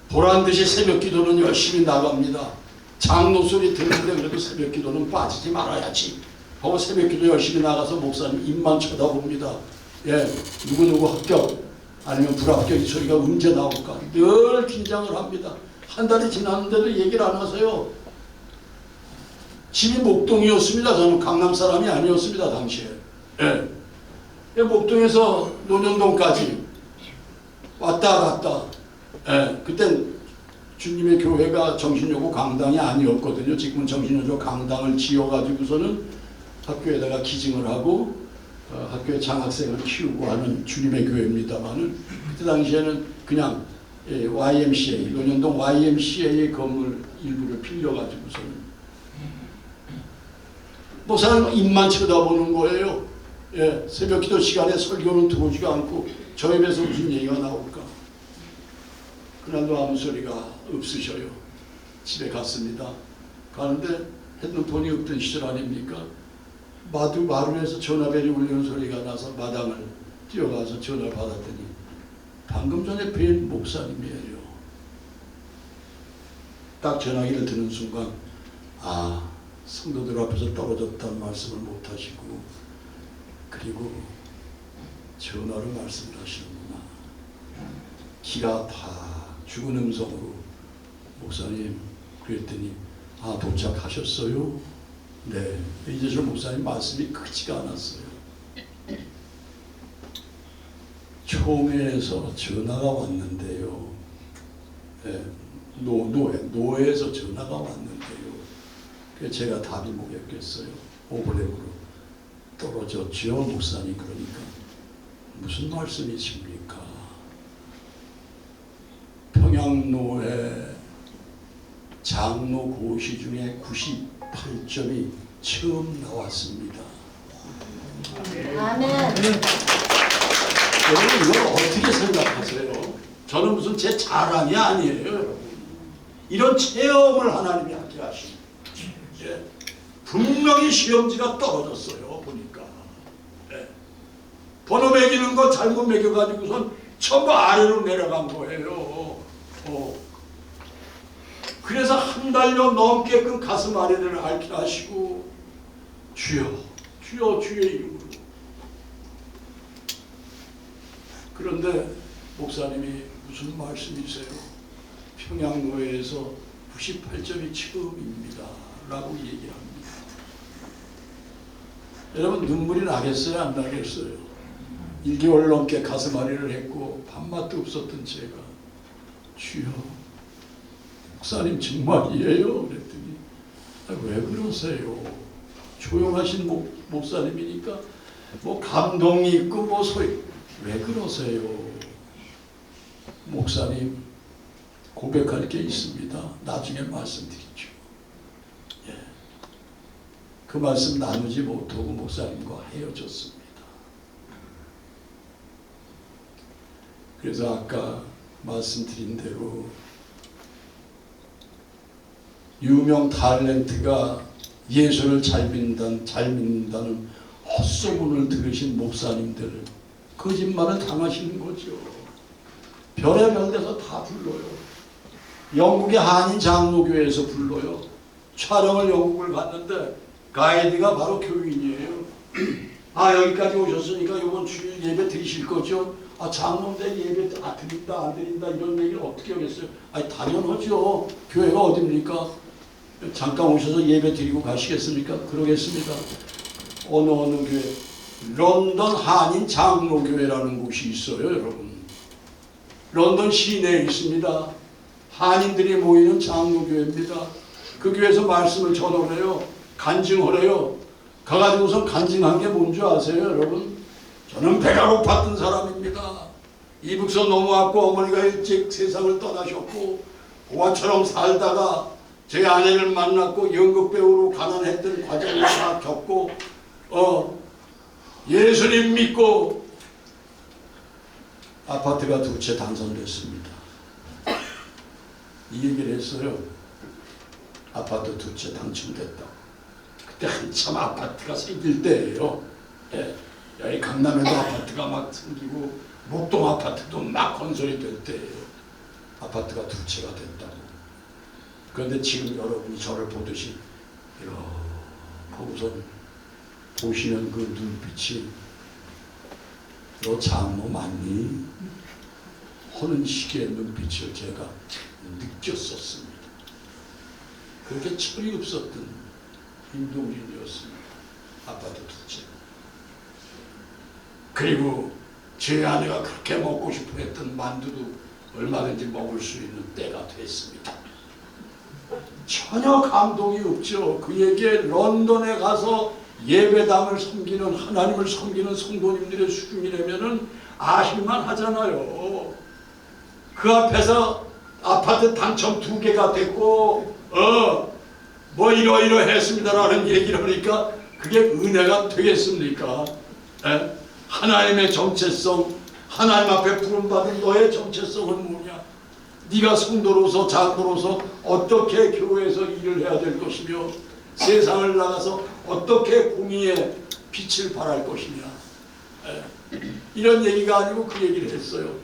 Speaker 5: 보란듯이 새벽 기도는 열심히 나갑니다. 장로 소리 듣는데 그래도 새벽 기도는 빠지지 말아야지 하고 새벽 기도 열심히 나가서 목사님 입만 쳐다봅니다. 예, 누구누구 합격 아니면 불합격 이 소리가 언제 나올까 늘 긴장을 합니다. 한 달이 지났는데도 얘기를 안 하세요. 집이 목동이었습니다. 저는 강남 사람이 아니었습니다. 당시에. 예. 목동에서 논현동까지 왔다 갔다. 예. 그땐 주님의 교회가 정신여고 강당이 아니었거든요. 지금은 정신여고 강당을 지어가지고서는 학교에다가 기증을 하고 학교에 장학생을 키우고 하는 주님의 교회입니다만은 그때 당시에는 그냥 YMCA, 논현동 YMCA의 건물 일부를 빌려가지고서는 목사님 입만 쳐다보는 거예요. 예, 새벽 기도 시간에 설교는 들어오지가 않고 저 입에서 무슨 얘기가 나올까? 그날도 아무 소리가 없으셔요. 집에 갔습니다. 가는데 핸드폰이 없던 시절 아닙니까? 마루에서 전화벨이 울리는 소리가 나서 마당을 뛰어가서 전화를 받았더니 방금 전에 뵌 목사님이에요. 딱 전화기를 드는 순간 아 성도들 앞에서 떨어졌다는 말씀을 못하시고 그리고 전화로 말씀을 하시는구나. 기가 다 죽은 음성으로 목사님 그랬더니 아 도착하셨어요? 네, 이재철 목사님 말씀이 크지가 않았어요. 총회에서 전화가 왔는데요. 네, 노회에서 전화가 왔는데요. 그래서 제가 답이 뭐였겠어요. 오버랩으로 떨어졌지요. 목사님 그러니까 무슨 말씀이십니까? 평양노회 장로 고시 중에 98점이 처음 나왔습니다.
Speaker 2: 아멘.
Speaker 5: 여러분 이걸 어떻게 생각하세요? 저는 무슨 제 자랑이 아니에요. 여러분. 이런 체험을 하나님이 하게 하십니다. 예. 분명히 시험지가 떨어졌어요. 보니까. 예. 번호 매기는 거 잘못 매겨가지고선 전부 아래로 내려간 거예요. 그래서 한 달여 넘게 그 가슴 아래를 앓게 하시고 주여 주여 주의 이름으로. 그런데 목사님이 무슨 말씀이세요? 평양노회에서 98점이 처음입니다 라고 얘기합니다. 여러분 눈물이 나겠어요? 안 나겠어요? 1개월 넘게 가슴 앓이를 했고 밥맛도 없었던 제가 주여 목사님 정말이에요? 그랬더니 왜 그러세요? 조용하신 목사님이니까 뭐 감동이 있고 뭐 소리 왜 그러세요? 목사님 고백할 게 있습니다. 나중에 말씀드리죠. 예. 그 말씀 나누지 못하고 목사님과 헤어졌습니다. 그래서 아까 말씀드린 대로 유명 탤런트가 예수를 잘 믿는다는 헛소문을 들으신 목사님들 거짓말을 당하시는 거죠. 별의별 데서 다 불러요. 영국의 한인 장로교회에서 불러요. 촬영을 영국을 갔는데 가이드가 바로 교인이에요. 아 여기까지 오셨으니까 이번 주일 예배 드리실 거죠? 아 장로인데 예배 드린다 안 드린다 이런 얘기를 어떻게 하겠어요? 아니 당연하죠. 교회가 어딥니까? 잠깐 오셔서 예배 드리고 가시겠습니까? 그러겠습니다. 어느 교회? 런던 한인 장로교회라는 곳이 있어요, 여러분. 런던 시내에 있습니다. 한인들이 모이는 장로교회입니다. 그 교회에서 말씀을 전하래요. 간증하래요. 가가지고서 간증한 게 뭔지 아세요, 여러분? 저는 배가 고팠던 사람입니다. 이북서 넘어왔고 어머니가 일찍 세상을 떠나셨고 고아처럼 살다가 제 아내를 만났고 연극배우로 가난했던 과정을 다 겪고 예수님 믿고 아파트가 2채 당선됐습니다. 이 얘기를 했어요. 아파트 2채 당첨됐다. 그때 한참 아파트가 생길 때예요. 예. 여기 강남에도 아파트가 막 생기고 목동 아파트도 막 건설이 될 때예요. 아파트가 2채가 됐다고. 그런데 지금 여러분이 저를 보듯이 이렇게 보고선 보시는 그 눈빛이 너 장로 맞니? 하는 식의 눈빛을 제가 느꼈었습니다. 그렇게 철이 없었던 임동진이었습니다. 아파트 2채. 그리고 제 아내가 그렇게 먹고 싶어 했던 만두도 얼마든지 먹을 수 있는 때가 됐습니다. 전혀 감동이 없죠. 그에게 런던에 가서 예배당을 섬기는 하나님을 섬기는 성도님들의 수준이라면은 아실만 하잖아요. 그 앞에서 아파트 당첨 2개가 됐고 뭐 이러이러했습니다라는 얘기를 하니까 그게 은혜가 되겠습니까? 에? 하나님의 정체성, 하나님 앞에 부름받은 너의 정체성은 뭐냐? 네가 성도로서 장로로서 어떻게 교회에서 일을 해야 될 것이며 세상을 나가서 어떻게 공의의 빛을 발할 것이냐. 이런 얘기가 아니고 그 얘기를 했어요.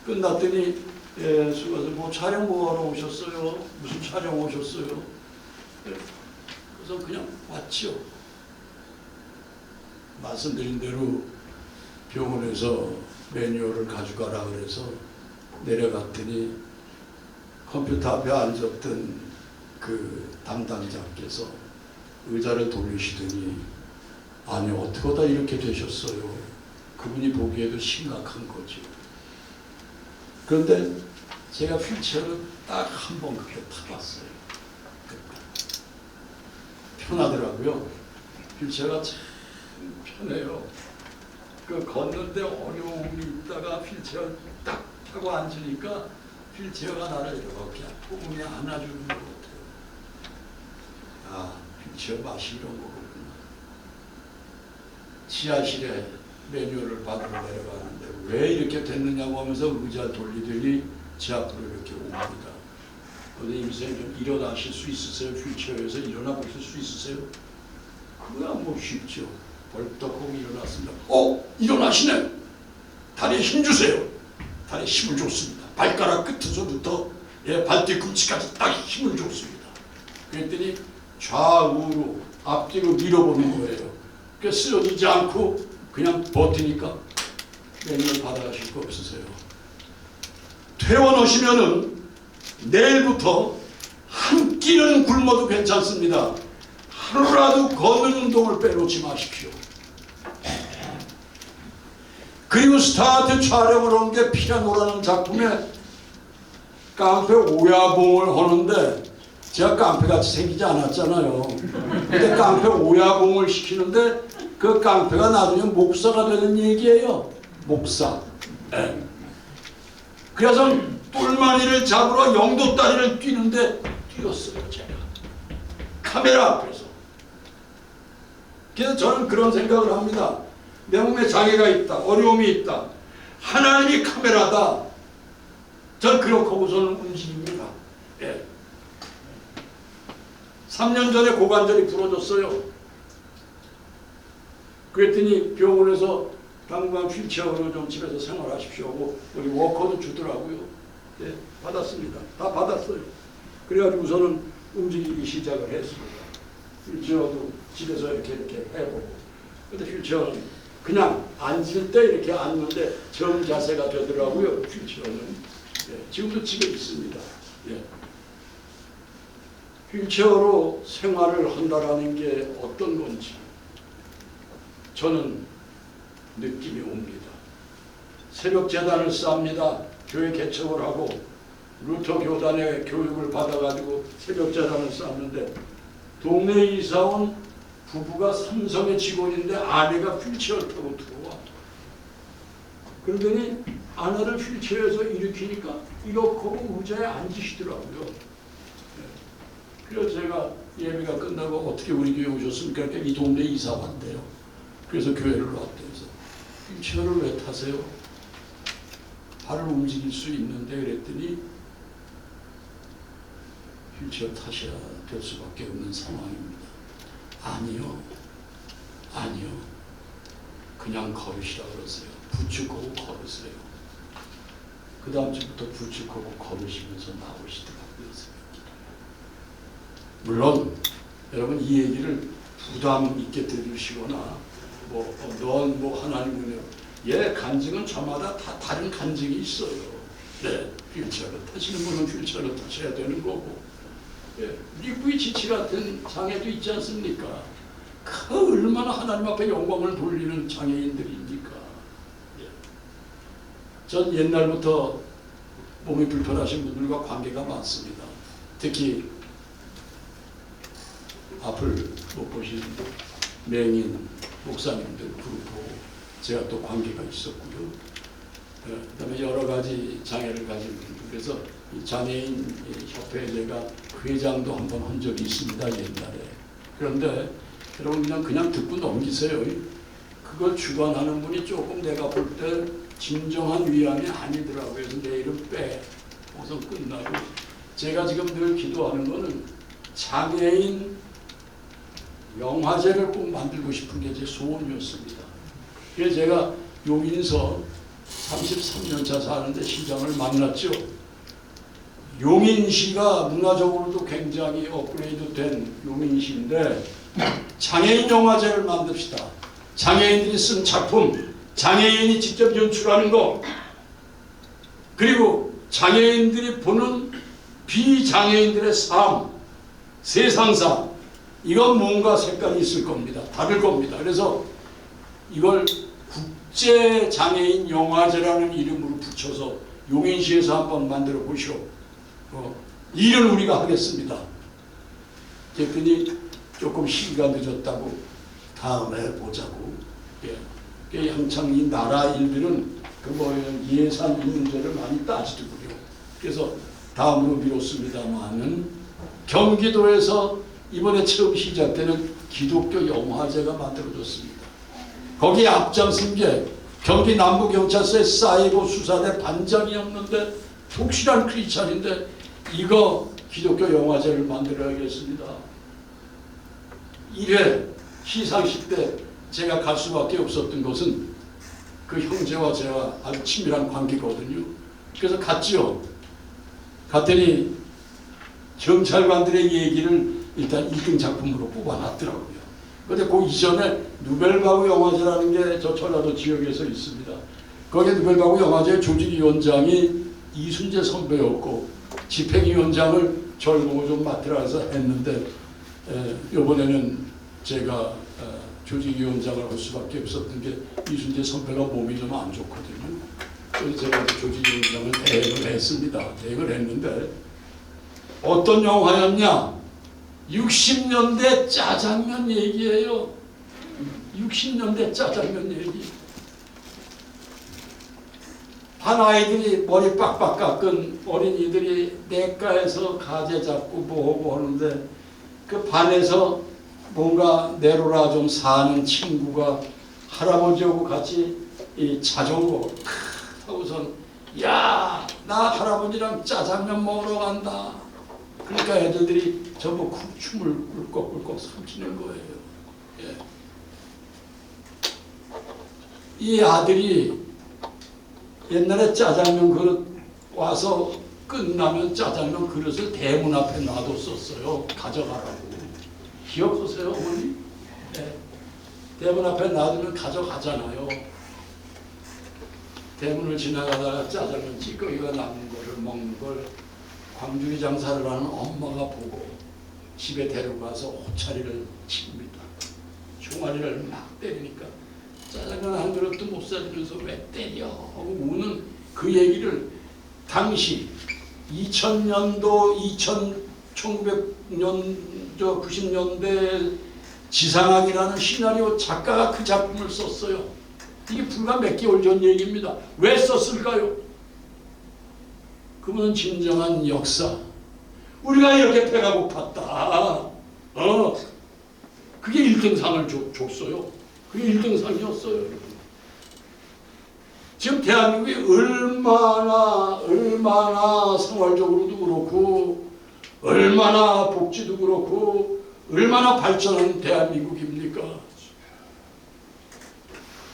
Speaker 5: 끝났더니 수고하세요. 뭐 촬영 뭐하러 오셨어요? 무슨 촬영 오셨어요? 그래서 그냥 왔죠. 말씀드린 대로 병원에서 매뉴얼을 가져가라 그래서 내려갔더니 컴퓨터 앞에 앉았던 그 담당자께서 의자를 돌리시더니 아니 어떻게 하다 이렇게 되셨어요. 그분이 보기에도 심각한 거죠. 그런데 제가 휠체어를 딱 한 번 그렇게 타봤어요. 편하더라고요. 휠체어가 참 편해요. 그 걷는데 어려움이 있다가 휠체어 딱 타고 앉으니까 휠체어가 나를 이렇게 포근히 안아주는 것 같아요. 아, 휠체어 맛이 이런 거구나. 지하실에 매뉴얼을 받으러 내려가는데 왜 이렇게 됐느냐고 하면서 의자 돌리더니 제 앞으로 이렇게 옵니다. 선생님 좀 일어나실 수 있으세요? 휠체어에서 일어나 보실 수 있으세요? 그거야 뭐 쉽죠. 벌떡하고 일어났습니다. 일어나시네. 다리에 힘 주세요. 다리에 힘을 줬습니다. 발가락 끝에서부터 발뒤꿈치까지 딱 힘을 줬습니다. 그랬더니 좌우로 앞뒤로 밀어보는 거예요. 그러니까 쓰러지지 않고 그냥 버티니까 매뉴얼 받아가실 거 없으세요. 퇴원하시면은 내일부터 한 끼는 굶어도 괜찮습니다. 하루라도 걷는 운동을 빼놓지 마십시오. 그리고 스타트 촬영을 한 게 피아노라는 작품에 깡패 오야봉을 하는데 제가 깡패같이 생기지 않았잖아요. 근데 깡패 오야봉을 시키는데 그 깡패가 나중에 목사가 되는 얘기예요. 목사. 네. 그래서 똘마니를 잡으러 영도다리를 뛰는데 뛰었어요. 제가. 카메라 앞에서. 그래서 저는 그런 생각을 합니다. 내 몸에 장애가 있다. 어려움이 있다. 하나님이 카메라다. 전 그렇게 하고서는 움직입니다. 예. 3년 전에 고관절이 부러졌어요. 그랬더니 병원에서 당분간 휠체어로 좀 집에서 생활하십시오 하고 우리 워커도 주더라고요. 예, 받았습니다. 다 받았어요. 그래가지고 우선은 움직이기 시작을 했습니다. 휠체어도 집에서 이렇게 해보고. 근데 휠체어는 그냥 앉을 때 이렇게 앉는데 정 자세가 되더라고요. 휠체어는. 예, 지금도 집에 있습니다. 예. 휠체어로 생활을 한다라는 게 어떤 건지 저는 느낌이 옵니다. 새벽 재단을 쌉니다. 교회 개척을 하고 루터 교단의 교육을 받아가지고 새벽 재단을 쌌는데 동네 이사 온 부부가 삼성의 직원인데 아내가 휠체어를 타고 들어와. 그러더니 아내를 휠체어에서 일으키니까 이렇게 하고 의자에 앉으시더라고요. 그래서 제가 예배가 끝나고 어떻게 우리 교회 오셨습니까? 그러니까 이 동네 이사 왔대요. 그래서 교회를 왔대요. 휠체어를 왜 타세요? 발을 움직일 수 있는데 그랬더니 휠체어 타셔야 될 수밖에 없는 상황입니다. 아니요. 그냥 걸으시라 그러세요. 부축하고 걸으세요. 그 다음 주부터 부축하고 걸으시면서 나오시더라고요. 물론 여러분 이 얘기를 부담 있게 들으시거나 넌 하나님 은혜 간증은 저마다 다 다른 간증이 있어요. 네, 휠체어를 타시는 분은 휠체어를 타셔야 되는 거고 리브이치치 같은 장애도 있지 않습니까? 그 얼마나 하나님 앞에 영광을 돌리는 장애인들입니까? 전 옛날부터 몸이 불편하신 분들과 관계가 많습니다. 특히 앞을 못 보신 맹인 목사님들 그룹하고 제가 또 관계가 있었고요. 그다음에 여러 가지 장애를 가진 분들. 그래서 이 장애인 협회에 제가 회장도 한번 한 적이 있습니다. 옛날에. 그런데 여러분 그냥 듣고 넘기세요. 그걸 주관하는 분이 조금 내가 볼 때 진정한 위안이 아니더라고요. 그래서 내일은 우선 끝나고 제가 지금 늘 기도하는 거는 장애인 영화제를 꼭 만들고 싶은 게 제 소원이었습니다. 그래서 제가 용인서 33년차 사는데 시장을 만났죠. 용인시가 문화적으로도 굉장히 업그레이드 된 용인시인데 장애인 영화제를 만듭시다. 장애인들이 쓴 작품, 장애인이 직접 연출하는 거, 그리고 장애인들이 보는 비장애인들의 삶, 세상사, 이건 뭔가 색깔이 있을 겁니다. 다를 겁니다. 그래서 이걸 국제장애인 영화제라는 이름으로 붙여서 용인시에서 한번 만들어 보시오. 일은 우리가 하겠습니다. 그랬더니 조금 시기가 늦었다고 다음에 보자고. 예. 한창 이 나라 일들은 예산 문제를 많이 따지더군요. 그래서 다음으로 미뤘습니다만은 경기도에서 이번에 처음 시작되는 기독교 영화제가 만들어졌습니다. 거기에 앞장선 게 경기 남부경찰서의 사이버 수사대 반장이었는데 독실한 크리스찬인데 이거 기독교 영화제를 만들어야겠습니다. 1회 시상식 때 제가 갈 수밖에 없었던 것은 그 형제와 제가 아주 친밀한 관계거든요. 그래서 갔죠. 갔더니 경찰관들의 얘기를 일단 1등 작품으로 뽑아놨더라고요. 그런데 그 이전에 누벨바우 영화제라는 게 저 전라도 지역에서 있습니다. 거기에 누벨바우 영화제 조직위원장이 이순재 선배였고 집행위원장을 저를 보고 좀 맡으라 해서 했는데 이번에는 제가 조직위원장을 할 수밖에 없었던 게 이순재 선배가 몸이 좀 안 좋거든요. 그래서 제가 조직위원장을 대행을 했습니다. 대행을 했는데 어떤 영화였냐? 60년대 짜장면 얘기예요. 60년대 짜장면 얘기. 반 아이들이 머리 빡빡 깎은 어린이들이 냇가에서 가재 잡고 뭐하고 하는데 그 반에서 뭔가 내로라 좀 사는 친구가 할아버지하고 같이 이 자전거 하고선 야, 나 할아버지랑 짜장면 먹으러 간다. 그러니까 애들이 저보고 춤을 꿀꺽꿀꺽 삼키는 거예요. 예. 이 아들이 옛날에 짜장면 그릇 와서 끝나면 짜장면 그릇을 대문 앞에 놔뒀었어요. 가져가라고. 기억하세요, 어머니? 네. 대문 앞에 놔두면 가져가잖아요. 대문을 지나가다가 짜장면 찌꺼기가 남는 거를 먹는 걸 광주리 장사를 하는 엄마가 보고 집에 데려가서 호차리를 칩니다. 종아리를 막 때리니까 짜장면 한 그릇도 못 사주면서 왜 때려 하고 우는 그 얘기를 당시 2000년도 1990년대 지상학이라는 시나리오 작가가 그 작품을 썼어요. 이게 불과 몇 개월 전 얘기입니다. 왜 썼을까요? 그분은 진정한 역사. 우리가 이렇게 배가 고팠다. 그게 1등상을 줬어요. 그게 1등상이었어요, 여러분. 지금 대한민국이 얼마나 생활적으로도 그렇고, 얼마나 복지도 그렇고, 얼마나 발전한 대한민국입니까?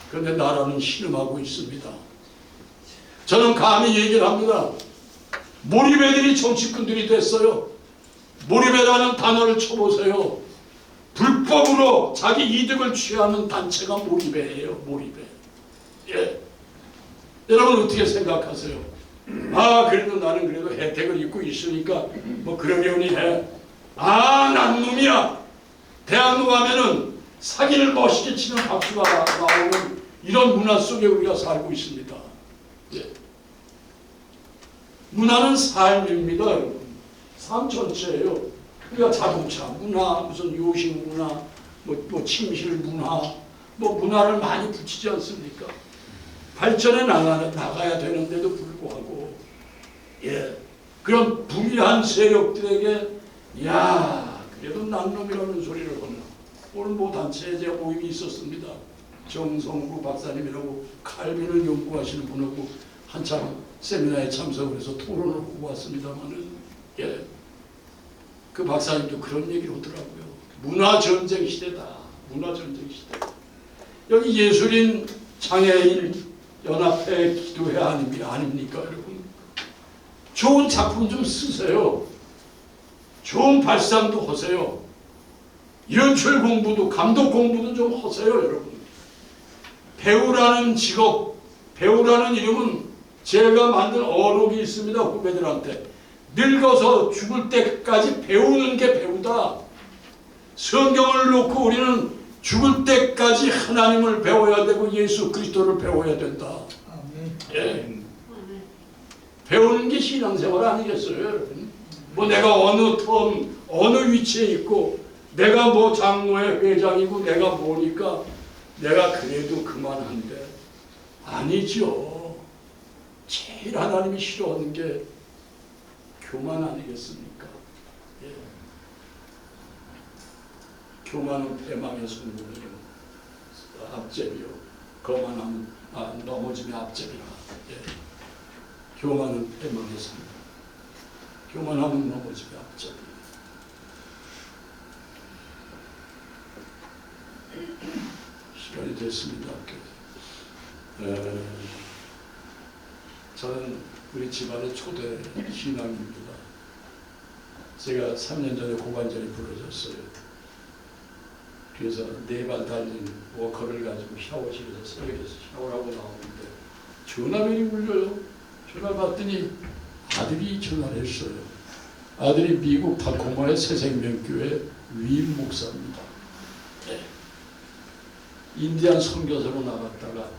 Speaker 5: 그런데 나라는 신음하고 있습니다. 저는 감히 얘기를 합니다. 몰입애들이 정치꾼들이 됐어요. 몰입애라는 단어를 쳐보세요. 불법으로 자기 이득을 취하는 단체가 몰입애예요. 몰입애. 예. 여러분 어떻게 생각하세요? 그래도 나는 그래도 혜택을 입고 있으니까 뭐 그러려니 해. 난 놈이야. 대학로 가면은 사기를 멋있게 치는 박수가 나오는 이런 문화 속에 우리가 살고 있습니다. 예. 문화는 삶입니다, 여러분. 삶 전체예요. 우리가 자동차 문화, 무슨 요식 문화, 뭐 침실 문화, 뭐 문화를 많이 붙이지 않습니까? 발전해 나가야 되는데도 불구하고, 예, 그런 불의한 세력들에게 그래도 난 놈이라는 소리를 하나. 오늘 모 단체에 제가 모임이 있었습니다. 정성구 박사님이라고 칼빈을 연구하시는 분하고 한참 세미나에 참석을 해서 토론을 하고 왔습니다만은, 예, 그 박사님도 그런 얘기를 하더라고요. 문화전쟁 시대다. 문화전쟁 시대. 여기 예술인 장애인 연합회 기도회 아닙니까, 여러분? 좋은 작품 좀 쓰세요. 좋은 발상도 하세요. 연출 공부도, 감독 공부도 좀 하세요, 여러분. 배우라는 직업, 배우라는 이름은 제가 만든 어록이 있습니다, 후배들한테. 늙어서 죽을 때까지 배우는 게 배우다. 성경을 놓고 우리는 죽을 때까지 하나님을 배워야 되고 예수 그리스도를 배워야 된다.
Speaker 3: 아멘.
Speaker 5: 예. 배우는 게 신앙생활 아니겠어요, 여러분? 뭐 내가 어느 텀, 어느 위치에 있고 내가 뭐 장로회 회장이고 내가 뭐니까 내가 그래도 그만한데 아니죠. 제일 하나님이 싫어하는 게 교만 아니겠습니까? 예. 교만은 패망의 순간이요, 앞제비요. 거만하면 넘어지면 앞제비라. 예. 교만은 패망의 순간. 교만하면 넘어지면 앞제비. 시간이 됐습니다. 저는 우리 집안의 초대 신앙입니다. 제가 3년 전에 고관절이 부러졌어요. 그래서 4발 달린 워커를 가지고 샤워실에서 새벽에 샤워하고 나오는데 전화벨이 울려요. 전화 받더니 아들이 전화를 했어요. 아들이 미국 타코마의 새생명교회 위임 목사입니다. 네. 인디안 선교사로 나갔다가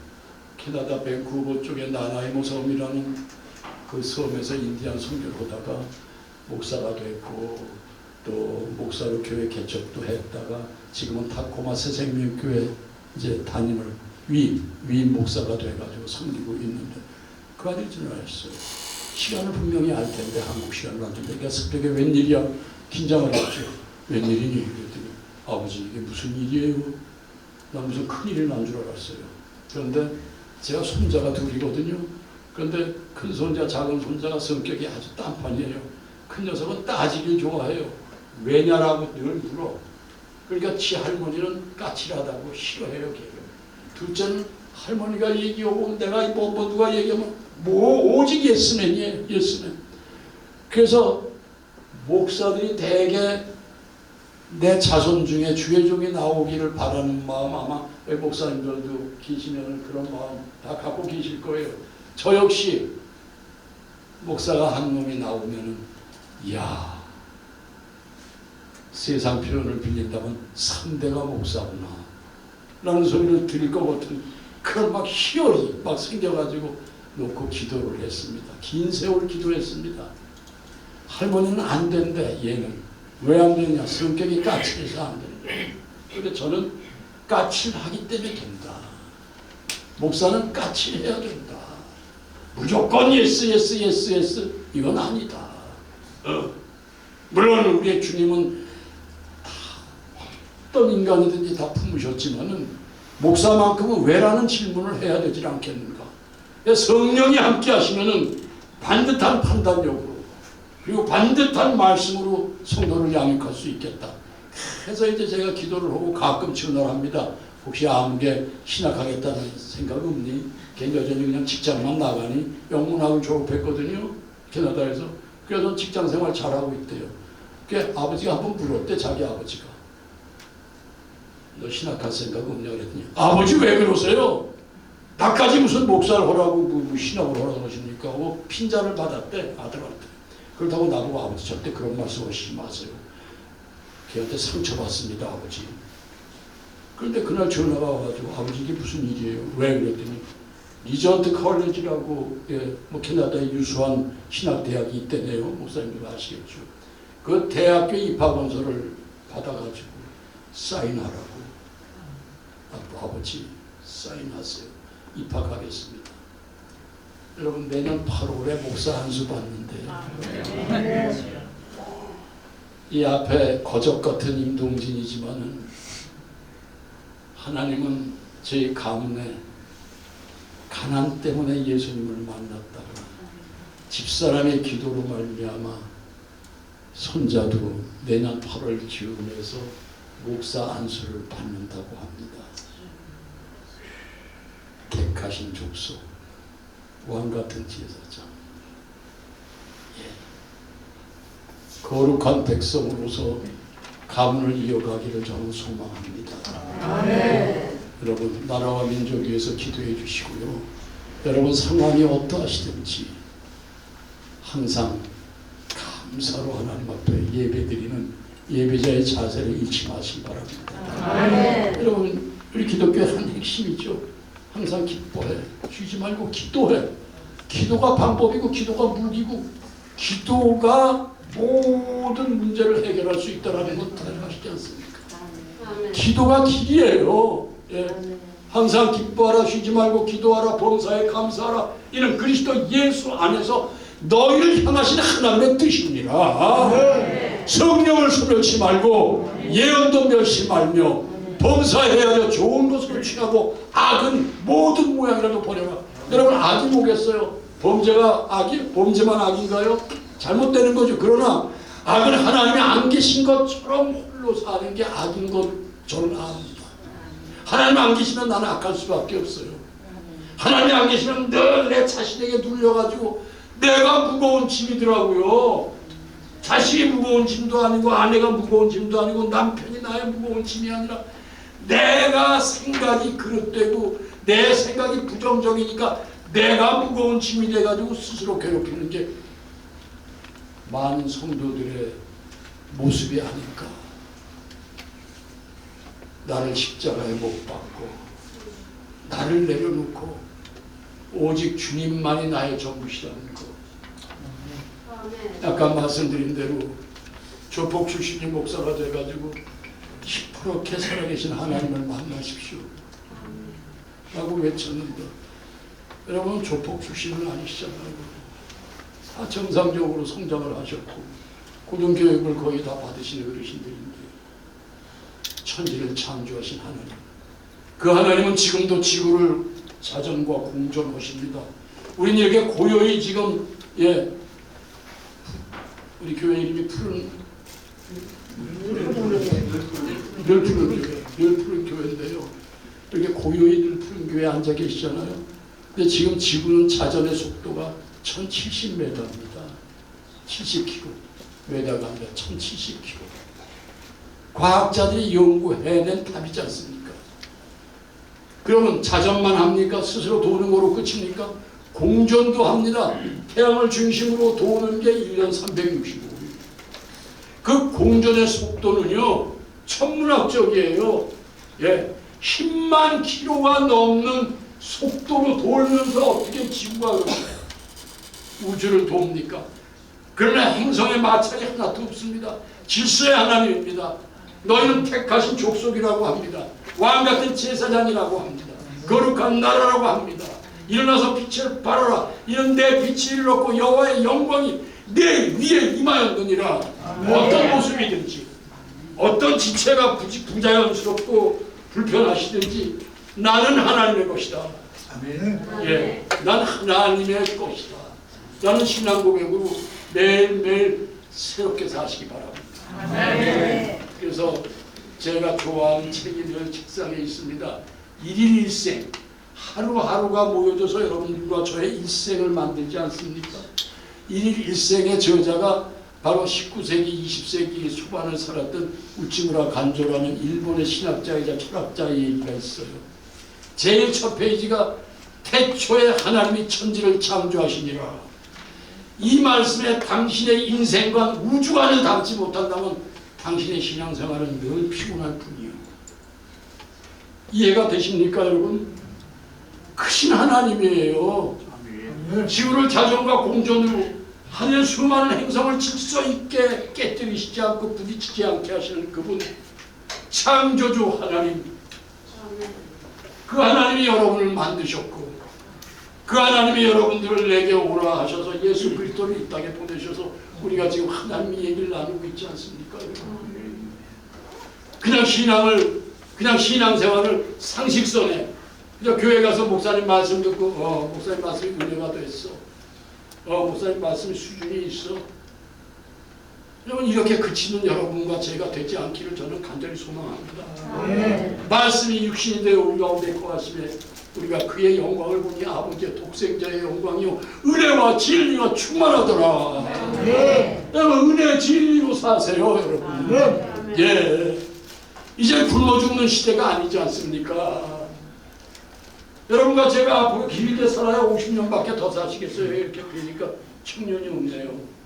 Speaker 5: 캐나다 밴쿠버 쪽에 나나이모 섬이라는 그 섬에서 인디안 선교를 하다가 목사가 됐고 또 목사로 교회 개척도 했다가 지금은 타코마 새생명교회 이제 담임을 위임 목사가 돼가지고 섬기고 있는데 그 아들이 전화했어요. 시간을 분명히 알 텐데 한국 시간으로 알 텐데 그러니까 새벽에 웬일이야 긴장을 했죠. 웬일이니? 그랬더니 아버지 이게 무슨 일이에요? 난 무슨 큰일이 난 줄 알았어요. 그런데 제가 손자가 둘이거든요. 그런데 큰 손자 작은 손자가 성격이 아주 딴판이에요. 큰 녀석은 따지길 좋아해요. 왜냐라고 늘 물어. 그러니까 지 할머니는 까칠하다고 싫어해요. 걔를. 둘째는 할머니가 얘기하고 내가 뭐 누가 얘기하면 뭐 오직 예스맨이에요. 예스맨. 그래서 목사들이 대개 내 자손 중에 주의 종이 나오기를 바라는 마음 아마 목사님들도 계시면 그런 마음 다 갖고 계실 거예요. 저 역시 목사가 한 놈이 나오면은 이야 세상 표현을 빌린다면 3대가 목사구나 라는 소리를 들을 것 같은 그런 막 희열이 막 생겨가지고 놓고 기도를 했습니다. 긴 세월 기도했습니다. 할머니는 안 된대. 얘는 왜 안 되냐? 성격이 까칠해서 안 된대. 그런데 저는 까칠하기 때문에 된다. 목사는 까칠해야 된다. 무조건 예스 이건 아니다. 물론 우리의 주님은 다 어떤 인간이든지 다 품으셨지만은 목사만큼은 왜라는 질문을 해야 되지 않겠는가? 성령이 함께 하시면은 반듯한 판단력으로 그리고 반듯한 말씀으로 성도를 양육할 수 있겠다. 그래서 이제 제가 기도를 하고 가끔 전화합니다. 혹시 아무개 신학하겠다는 생각 없니? 걔 여전히 그냥 직장만 나가니? 영문학을 졸업했거든요. 캐나다에서. 그래서 직장 생활 잘하고 있대요. 그 아버지가 한번 물었대. 자기 아버지가. 너 신학할 생각 없냐? 그랬더니 아버지 왜 그러세요? 나까지 무슨 목사를 하라고 뭐 신학을 하라고 하십니까? 하고 핀잔을 받았대. 아들한테. 그렇다고 나보고 아버지 절대 그런 말씀 하시지 마세요. 걔한테 상처받습니다 아버지. 그런데 그날 전화가 와가지고 아버지 이게 무슨 일이에요? 왜? 그랬더니 리전트 컬리지라고 뭐 캐나다의 유수한 신학대학이 있대네요. 목사님들 아시겠죠. 그 대학교 입학원서를 받아가지고 사인하라고. 아버지 사인하세요. 입학하겠습니다. 여러분 내년 8월에 목사 안수 받는데 이 앞에 거적 같은 임동진이지만은 하나님은 제 가문에 가난 때문에 예수님을 만났다가 집사람의 기도로 말미암아 손자도 내년 8월 기운에서 목사 안수를 받는다고 합니다. 객하신 족속 왕같은 제사장 거룩한 백성으로서 가문을 이어가기를 저는 소망합니다. 여러분 나라와 민족 위해서 기도해 주시고요. 여러분 상황이 어떠하시든지 항상 감사로 하나님 앞에 예배드리는 예배자의 자세를 잃지 마시기 바랍니다. 여러분, 우리 기독교의 한 핵심이죠. 항상 기뻐해. 쉬지 말고 기도해. 기도가 방법이고 기도가 무기고 기도가 모든 문제를 해결할 수 있다는 건 다 아시지 않습니까? 기도가 길이에요. 예. 항상 기뻐하라, 쉬지 말고 기도하라, 범사에 감사하라. 이는 그리스도 예수 안에서 너희를 향하신 하나님의 뜻입니다. 성령을 소멸치 말고 예언도 멸시 말며 범사해야 하여 좋은 것으로 취하고 악은 모든 모양이라도 버려라. 여러분, 악이 뭐겠어요? 범죄가 악이? 범죄만 악인가요? 잘못되는 거죠. 그러나 악은 하나님이 안 계신 것처럼 홀로 사는 게 악인 것 저는 압니다. 하나님 안 계시면 나는 악할 수밖에 없어요. 하나님 안 계시면 늘 내 자신에게 눌려가지고 내가 무거운 짐이더라고요. 자식이 무거운 짐도 아니고 아내가 무거운 짐도 아니고 남편이 나의 무거운 짐이 아니라 내가 생각이 그릇되고 내 생각이 부정적이니까 내가 무거운 짐이 돼가지고 스스로 괴롭히는 게 많은 성도들의 모습이 아닐까. 나를 십자가에 못 박고 나를 내려놓고 오직 주님만이 나의 전부시라는 것. 아까 말씀드린 대로 조폭 출신이 목사가 돼가지고 시퍼렇게 살아계신 하나님을 만나십시오 라고 외쳤는데, 여러분 조폭 출신은 아니시잖아요. 다 정상적으로 성장을 하셨고 고등교육을 거의 다 받으신 어르신들인데 천지를 창조하신 하나님, 그 하나님은 지금도 지구를 자전과 공존하십니다. 우린 이렇게 고요히 지금 우리 교회 이름이 늘 푸른 교회인데요. 이렇게 고요히 늘 푸른 교회에 앉아 계시잖아요. 근데 지금 지구는 자전의 속도가 1070m입니다. 70km. 메다가 아니라 1070km. 과학자들이 연구해낸 답이지 않습니까? 그러면 자전만 합니까? 스스로 도는 거로 끝입니까? 공전도 합니다. 태양을 중심으로 도는 게 1년 365일. 그 공전의 속도는요, 천문학적이에요. 10만 킬로가 넘는 속도로 돌면서 어떻게 지구가 우주를 돕니까? 그러나 행성에 마찰이 하나도 없습니다. 질서의 하나님입니다. 너희는 택하신 족속이라고 합니다. 왕같은 제사장이라고 합니다. 거룩한 나라라고 합니다. 일어나서 빛을 발하라. 이는 내 빛이 일렀고 여호와의 영광이 내 위에 임하였느니라. 어떤 모습이든지 어떤 지체가 부자연스럽고 불편하시든지 나는 하나님의 것이다.
Speaker 3: 아멘.
Speaker 5: 난 하나님의 것이다. 나는 신앙 고백으로 매일매일 새롭게 사시기 바랍니다. 그래서 제가 좋아하는 책이 늘 책상에 있습니다. 일일 일생. 하루하루가 모여져서 여러분들과 저의 일생을 만들지 않습니까? 일일 일생의 저자가 바로 19세기, 20세기 초반을 살았던 우치무라 간조라는 일본의 신학자이자 철학자의 얘기가 있어요. 제일 첫 페이지가 태초에 하나님이 천지를 창조하시니라. 이 말씀에 당신의 인생관, 우주관을 담지 못한다면 당신의 신앙생활은 늘 피곤할 뿐이에요. 이해가 되십니까, 여러분? 크신 하나님이에요. 지구를 자전과 공전으로 하늘 수많은 행성을 질서 있게 깨뜨리시지 않고 부딪히지 않게 하시는 그분, 창조주 하나님. 그 하나님이 여러분을 만드셨고 그 하나님이 여러분들을 내게 오라 하셔서 예수 그리스도를 이 땅에 보내셔서 우리가 지금 하나님의 얘기를 나누고 있지 않습니까? 그냥 신앙생활을 상식선에 그냥 교회 가서 목사님 말씀 듣고 목사님 말씀이 은혜가 됐어. 목사님 말씀 수준이 있어. 여러분, 이렇게 그치는 여러분과 제가 되지 않기를 저는 간절히 소망합니다. 말씀이 육신이 되어 우리 가운데 거하심에 우리가 그의 영광을 보니 아버지의 독생자의 영광이요 은혜와 진리가 충만하더라. 여러분, 은혜 진리로 사세요, 여러분. 이제 굶어 죽는 시대가 아니지 않습니까? 여러분과 제가 앞으로 길게 살아야 50년밖에 더 사시겠어요? 이렇게 그러니까 청년이 없네요.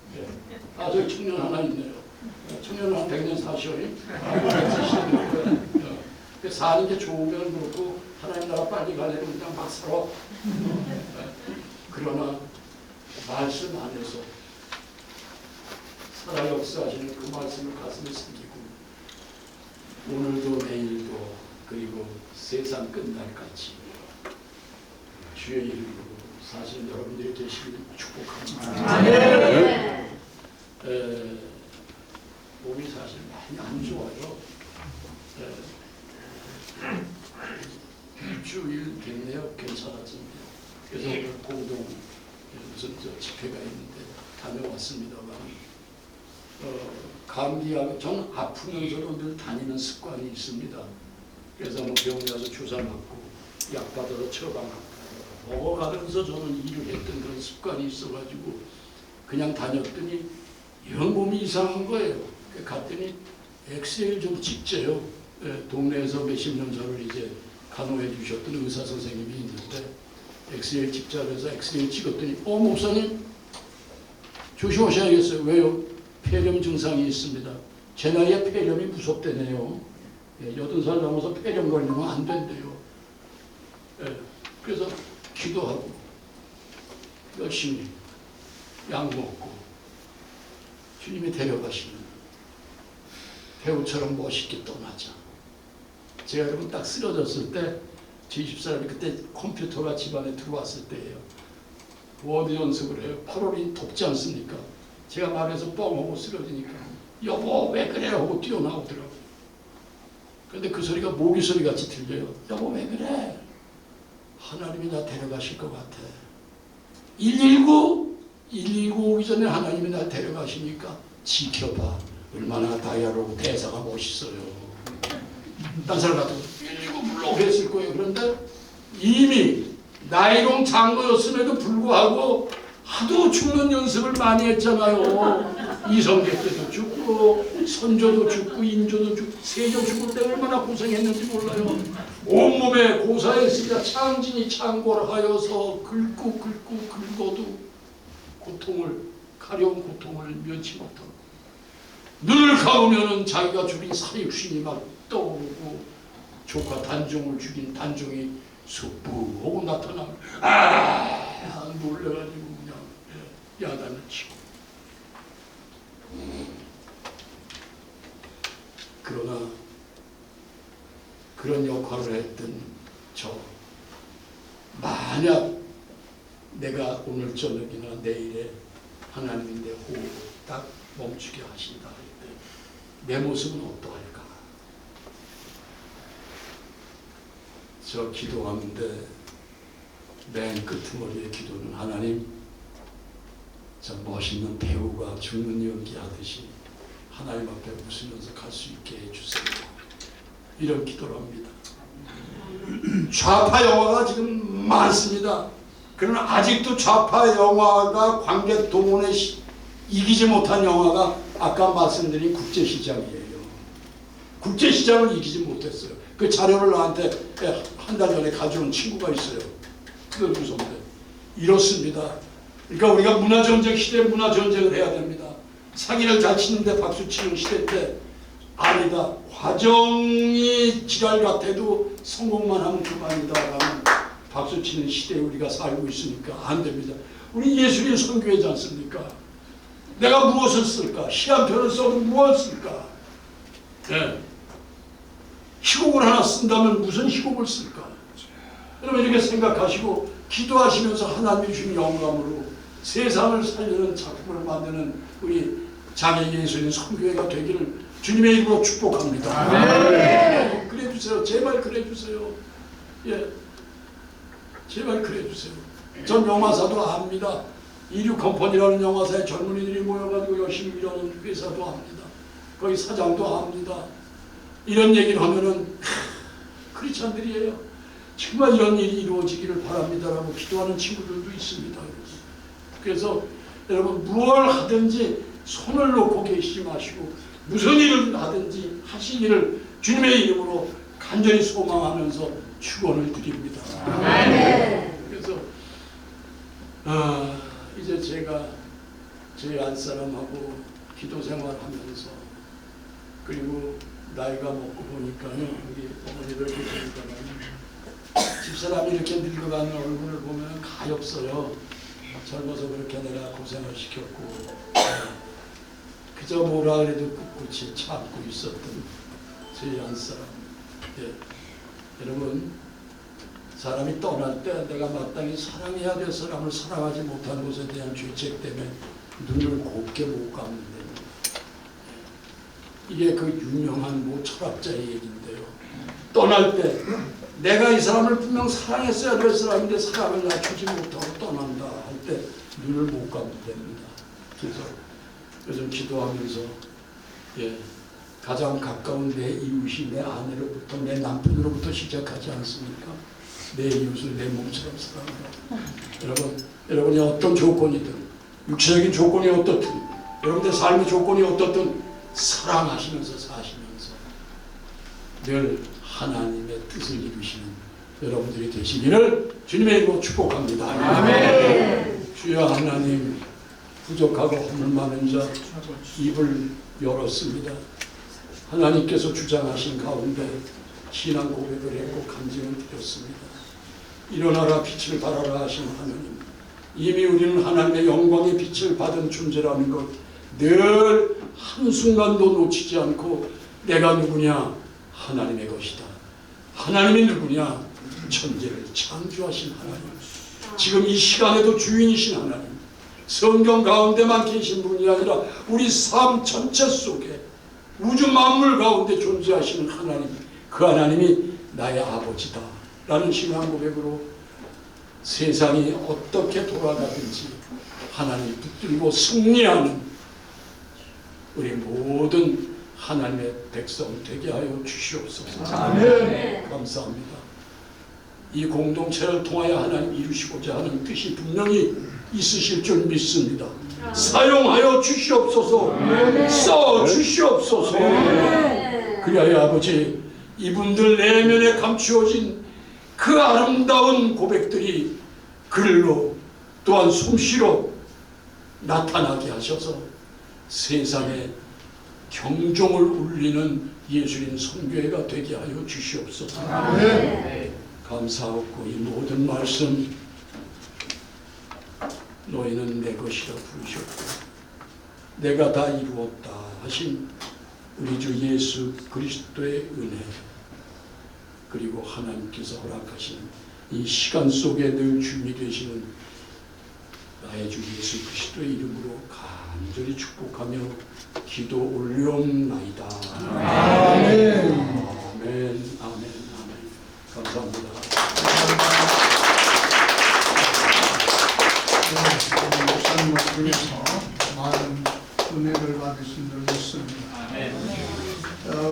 Speaker 5: 저기 청년 하나 있네요. 청년 하나 되게 그냥 사셔. 사는 게 좋으면 그렇고 하나님 나라 빨리 가려면 그냥 막 살아. 그러나 말씀 안에서 살아 역사하시는 그 말씀을 가슴에 새기고 오늘도 내일도 그리고 세상 끝날까지 주의 이름으로 사실 여러분들이 되시길 축복합니다. 몸이 사실 많이 안 좋아요. 일주일 됐네요. 괜찮아집니다. 그래서 오늘 공동 무슨 집회가 있는데 다녀왔습니다만 감기하고 전 아프면서도 늘 다니는 습관이 있습니다. 그래서 뭐 병원 가서 주사 맞고 약 받아서 처방하고 먹어가면서 저는 일을 했던 그런 습관이 있어가지고 그냥 다녔더니 영 몸이 이상한 거예요. 갔더니 엑스레이를 좀 찍재요. 동네에서 몇십 년 전을 이제 간호해 주셨던 의사 선생님이 있는데 엑스레이 찍자 그래서 엑스레이 찍었더니 목사님 조심하셔야겠어요. 왜요? 폐렴 증상이 있습니다. 제 나이에 폐렴이 무섭대네요. 80살 넘어서 폐렴 걸리면 안 된대요. 그래서 기도하고 열심히 약 먹고 주님이 데려가시는 배우처럼 멋있게 떠나자. 제가 여러분 딱 쓰러졌을 때 제 집사람이 그때 컴퓨터가 집안에 들어왔을 때예요. 워드 연습을 해요. 8월이 덥지 않습니까? 제가 말해서 뻥하고 쓰러지니까 여보 왜 그래 하고 뛰어나오더라고요. 그런데 그 소리가 모기 소리 같이 들려요. 여보 왜 그래? 하나님이 나 데려가실 것 같아. 119 오기 전에 하나님이 나 데려가시니까 지켜봐. 얼마나 다이아로 대사가 멋있어요. 딴 사람 같은 119 불러고 했을 거예요. 그런데 이미 나이롱 장로였음에도 불구하고 하도 죽는 연습을 많이 했잖아요. 이성계 때도 죽고 선조도 죽고 인조도 죽고 세조 죽을 때 얼마나 고생했는지 몰라요. 온몸에 고사했으니까 창진이 창궐하여서 긁고 긁어도 가려운 고통을 면치 못하고 눈을 감으면은 자기가 죽인 사육신이 막 떠오르고 조카 단종을 죽인 단종이 쑥부하고 나타나면 놀래가지고 그냥 야단을 치고. 그러나 그런 역할을 했던 저 만약 내가 오늘 저녁이나 내일에 하나님이 내 호흡을 딱 멈추게 하신다 할 때 내 모습은 어떠할까? 저 기도하는데 맨 끄트머리의 기도는 하나님 저 멋있는 배우가 죽는 연기하듯이 하나님 앞에 웃으면서 갈 수 있게 해주세요. 이런 기도를 합니다. 좌파 영화가 지금 많습니다. 그러나 아직도 좌파 영화가 관객 동원에 이기지 못한 영화가 아까 말씀드린 국제시장이에요. 국제시장을 이기지 못했어요. 그 자료를 나한테 한 달 전에 가져온 친구가 있어요. 그걸 무섭대. 이렇습니다. 그러니까 우리가 문화전쟁 시대에 문화전쟁을 해야 됩니다. 사기를 잘 치는데 박수 치는 시대 때 아니다. 과정이 지랄 같아도 성공만 하면 그만이다라는 박수 치는 시대에 우리가 살고 있으니까 안 됩니다. 우리 예수님 선교회지 않습니까? 내가 무엇을 쓸까? 시 한 편을 써도 무엇을 쓸까? 네. 희곡을 하나 쓴다면 무슨 희곡을 쓸까? 여러분 이렇게 생각하시고 기도하시면서 하나님이 주신 영감으로 세상을 살리는 작품을 만드는 우리 장애 예수님 선교회가 되기를 주님의 이름으로 축복합니다. 네. 그래 주세요. 제발 그래 주세요. 예, 제발 그래 주세요. 전 영화사도 압니다. 이류 컴퍼니라는 영화사에 젊은이들이 모여가지고 열심히 일하는 회사도 압니다. 거기 사장도 압니다. 이런 얘기를 하면은 크리스찬들이에요. 정말 이런 일이 이루어지기를 바랍니다라고 기도하는 친구들도 있습니다. 그래서 여러분 무엇을 하든지 손을 놓고 계시지 마시고 무슨 일을 하든지 하시기를 주님의 이름으로 간절히 소망하면서 축원을 드립니다. 그래서 이제 제가 저희 안사람하고 기도 생활하면서 그리고 나이가 먹고 보니까요, 우리 어머니들 계시니까는 집사람이 이렇게 늙어가는 얼굴을 보면 가엾어요. 젊어서 그렇게 내가 고생을 시켰고 그저 뭐라 그래도 꿋꿋이 참고 있었던 제 한사람. 예. 여러분, 사람이 떠날 때 내가 마땅히 사랑해야 될 사람을 사랑하지 못한 것에 대한 죄책 때문에 눈을 곱게 못 감는 됩니다. 이게 그 유명한 뭐 철학자의 얘기인데요. 떠날 때 내가 이 사람을 분명 사랑했어야 될 사람인데 사랑을 낮추지 못하고 떠난다 할 때 눈을 못 감는 됩니다. 그래서 요즘 기도하면서 가장 가까운 내 이웃이 내 아내로부터 내 남편으로부터 시작하지 않습니까? 내 이웃을 내 몸처럼 사랑하라. 여러분이 어떤 조건이든 육체적인 조건이 어떻든 여러분의 삶의 조건이 어떻든 사랑하시면서 사시면서 늘 하나님의 뜻을 이루시는 여러분들이 되시기를 주님의 이름으로 축복합니다. 아멘. 주여 하나님, 부족하고 허물 많은 자 입을 열었습니다. 하나님께서 주장하신 가운데 신앙 고백을 했고 간증을 드렸습니다. 일어나라 빛을 발하라 하신 하나님, 이미 우리는 하나님의 영광의 빛을 받은 존재라는 것 늘 한순간도 놓치지 않고 내가 누구냐? 하나님의 것이다. 하나님이 누구냐? 천지를 창조하신 하나님, 지금 이 시간에도 주인이신 하나님, 성경 가운데만 계신 분이 아니라 우리 삶 전체 속에 우주 만물 가운데 존재하시는 하나님, 그 하나님이 나의 아버지다 라는 신앙 고백으로 세상이 어떻게 돌아가든지 하나님 붙들고 승리하는 우리 모든 하나님의 백성 되게 하여 주시옵소서. 아멘. 감사합니다. 이 공동체를 통하여 하나님 이루시고자 하는 뜻이 분명히 있으실 줄 믿습니다. 사용하여 주시옵소서. 써 주시옵소서. 그리하여 아버지, 이분들 내면에 감추어진 그 아름다운 고백들이 글로 또한 솜씨로 나타나게 하셔서 세상에 경종을 울리는 예수님 선교회가 되게 하여 주시옵소서. 감사하고 이 모든 말씀 너희는 내 것이라 부르셨고 내가 다 이루었다 하신 우리 주 예수 그리스도의 은혜, 그리고 하나님께서 허락하신 이 시간 속에 늘 주님이 되시는 나의 주 예수 그리스도의 이름으로 간절히 축복하며 기도 올리옵나이다.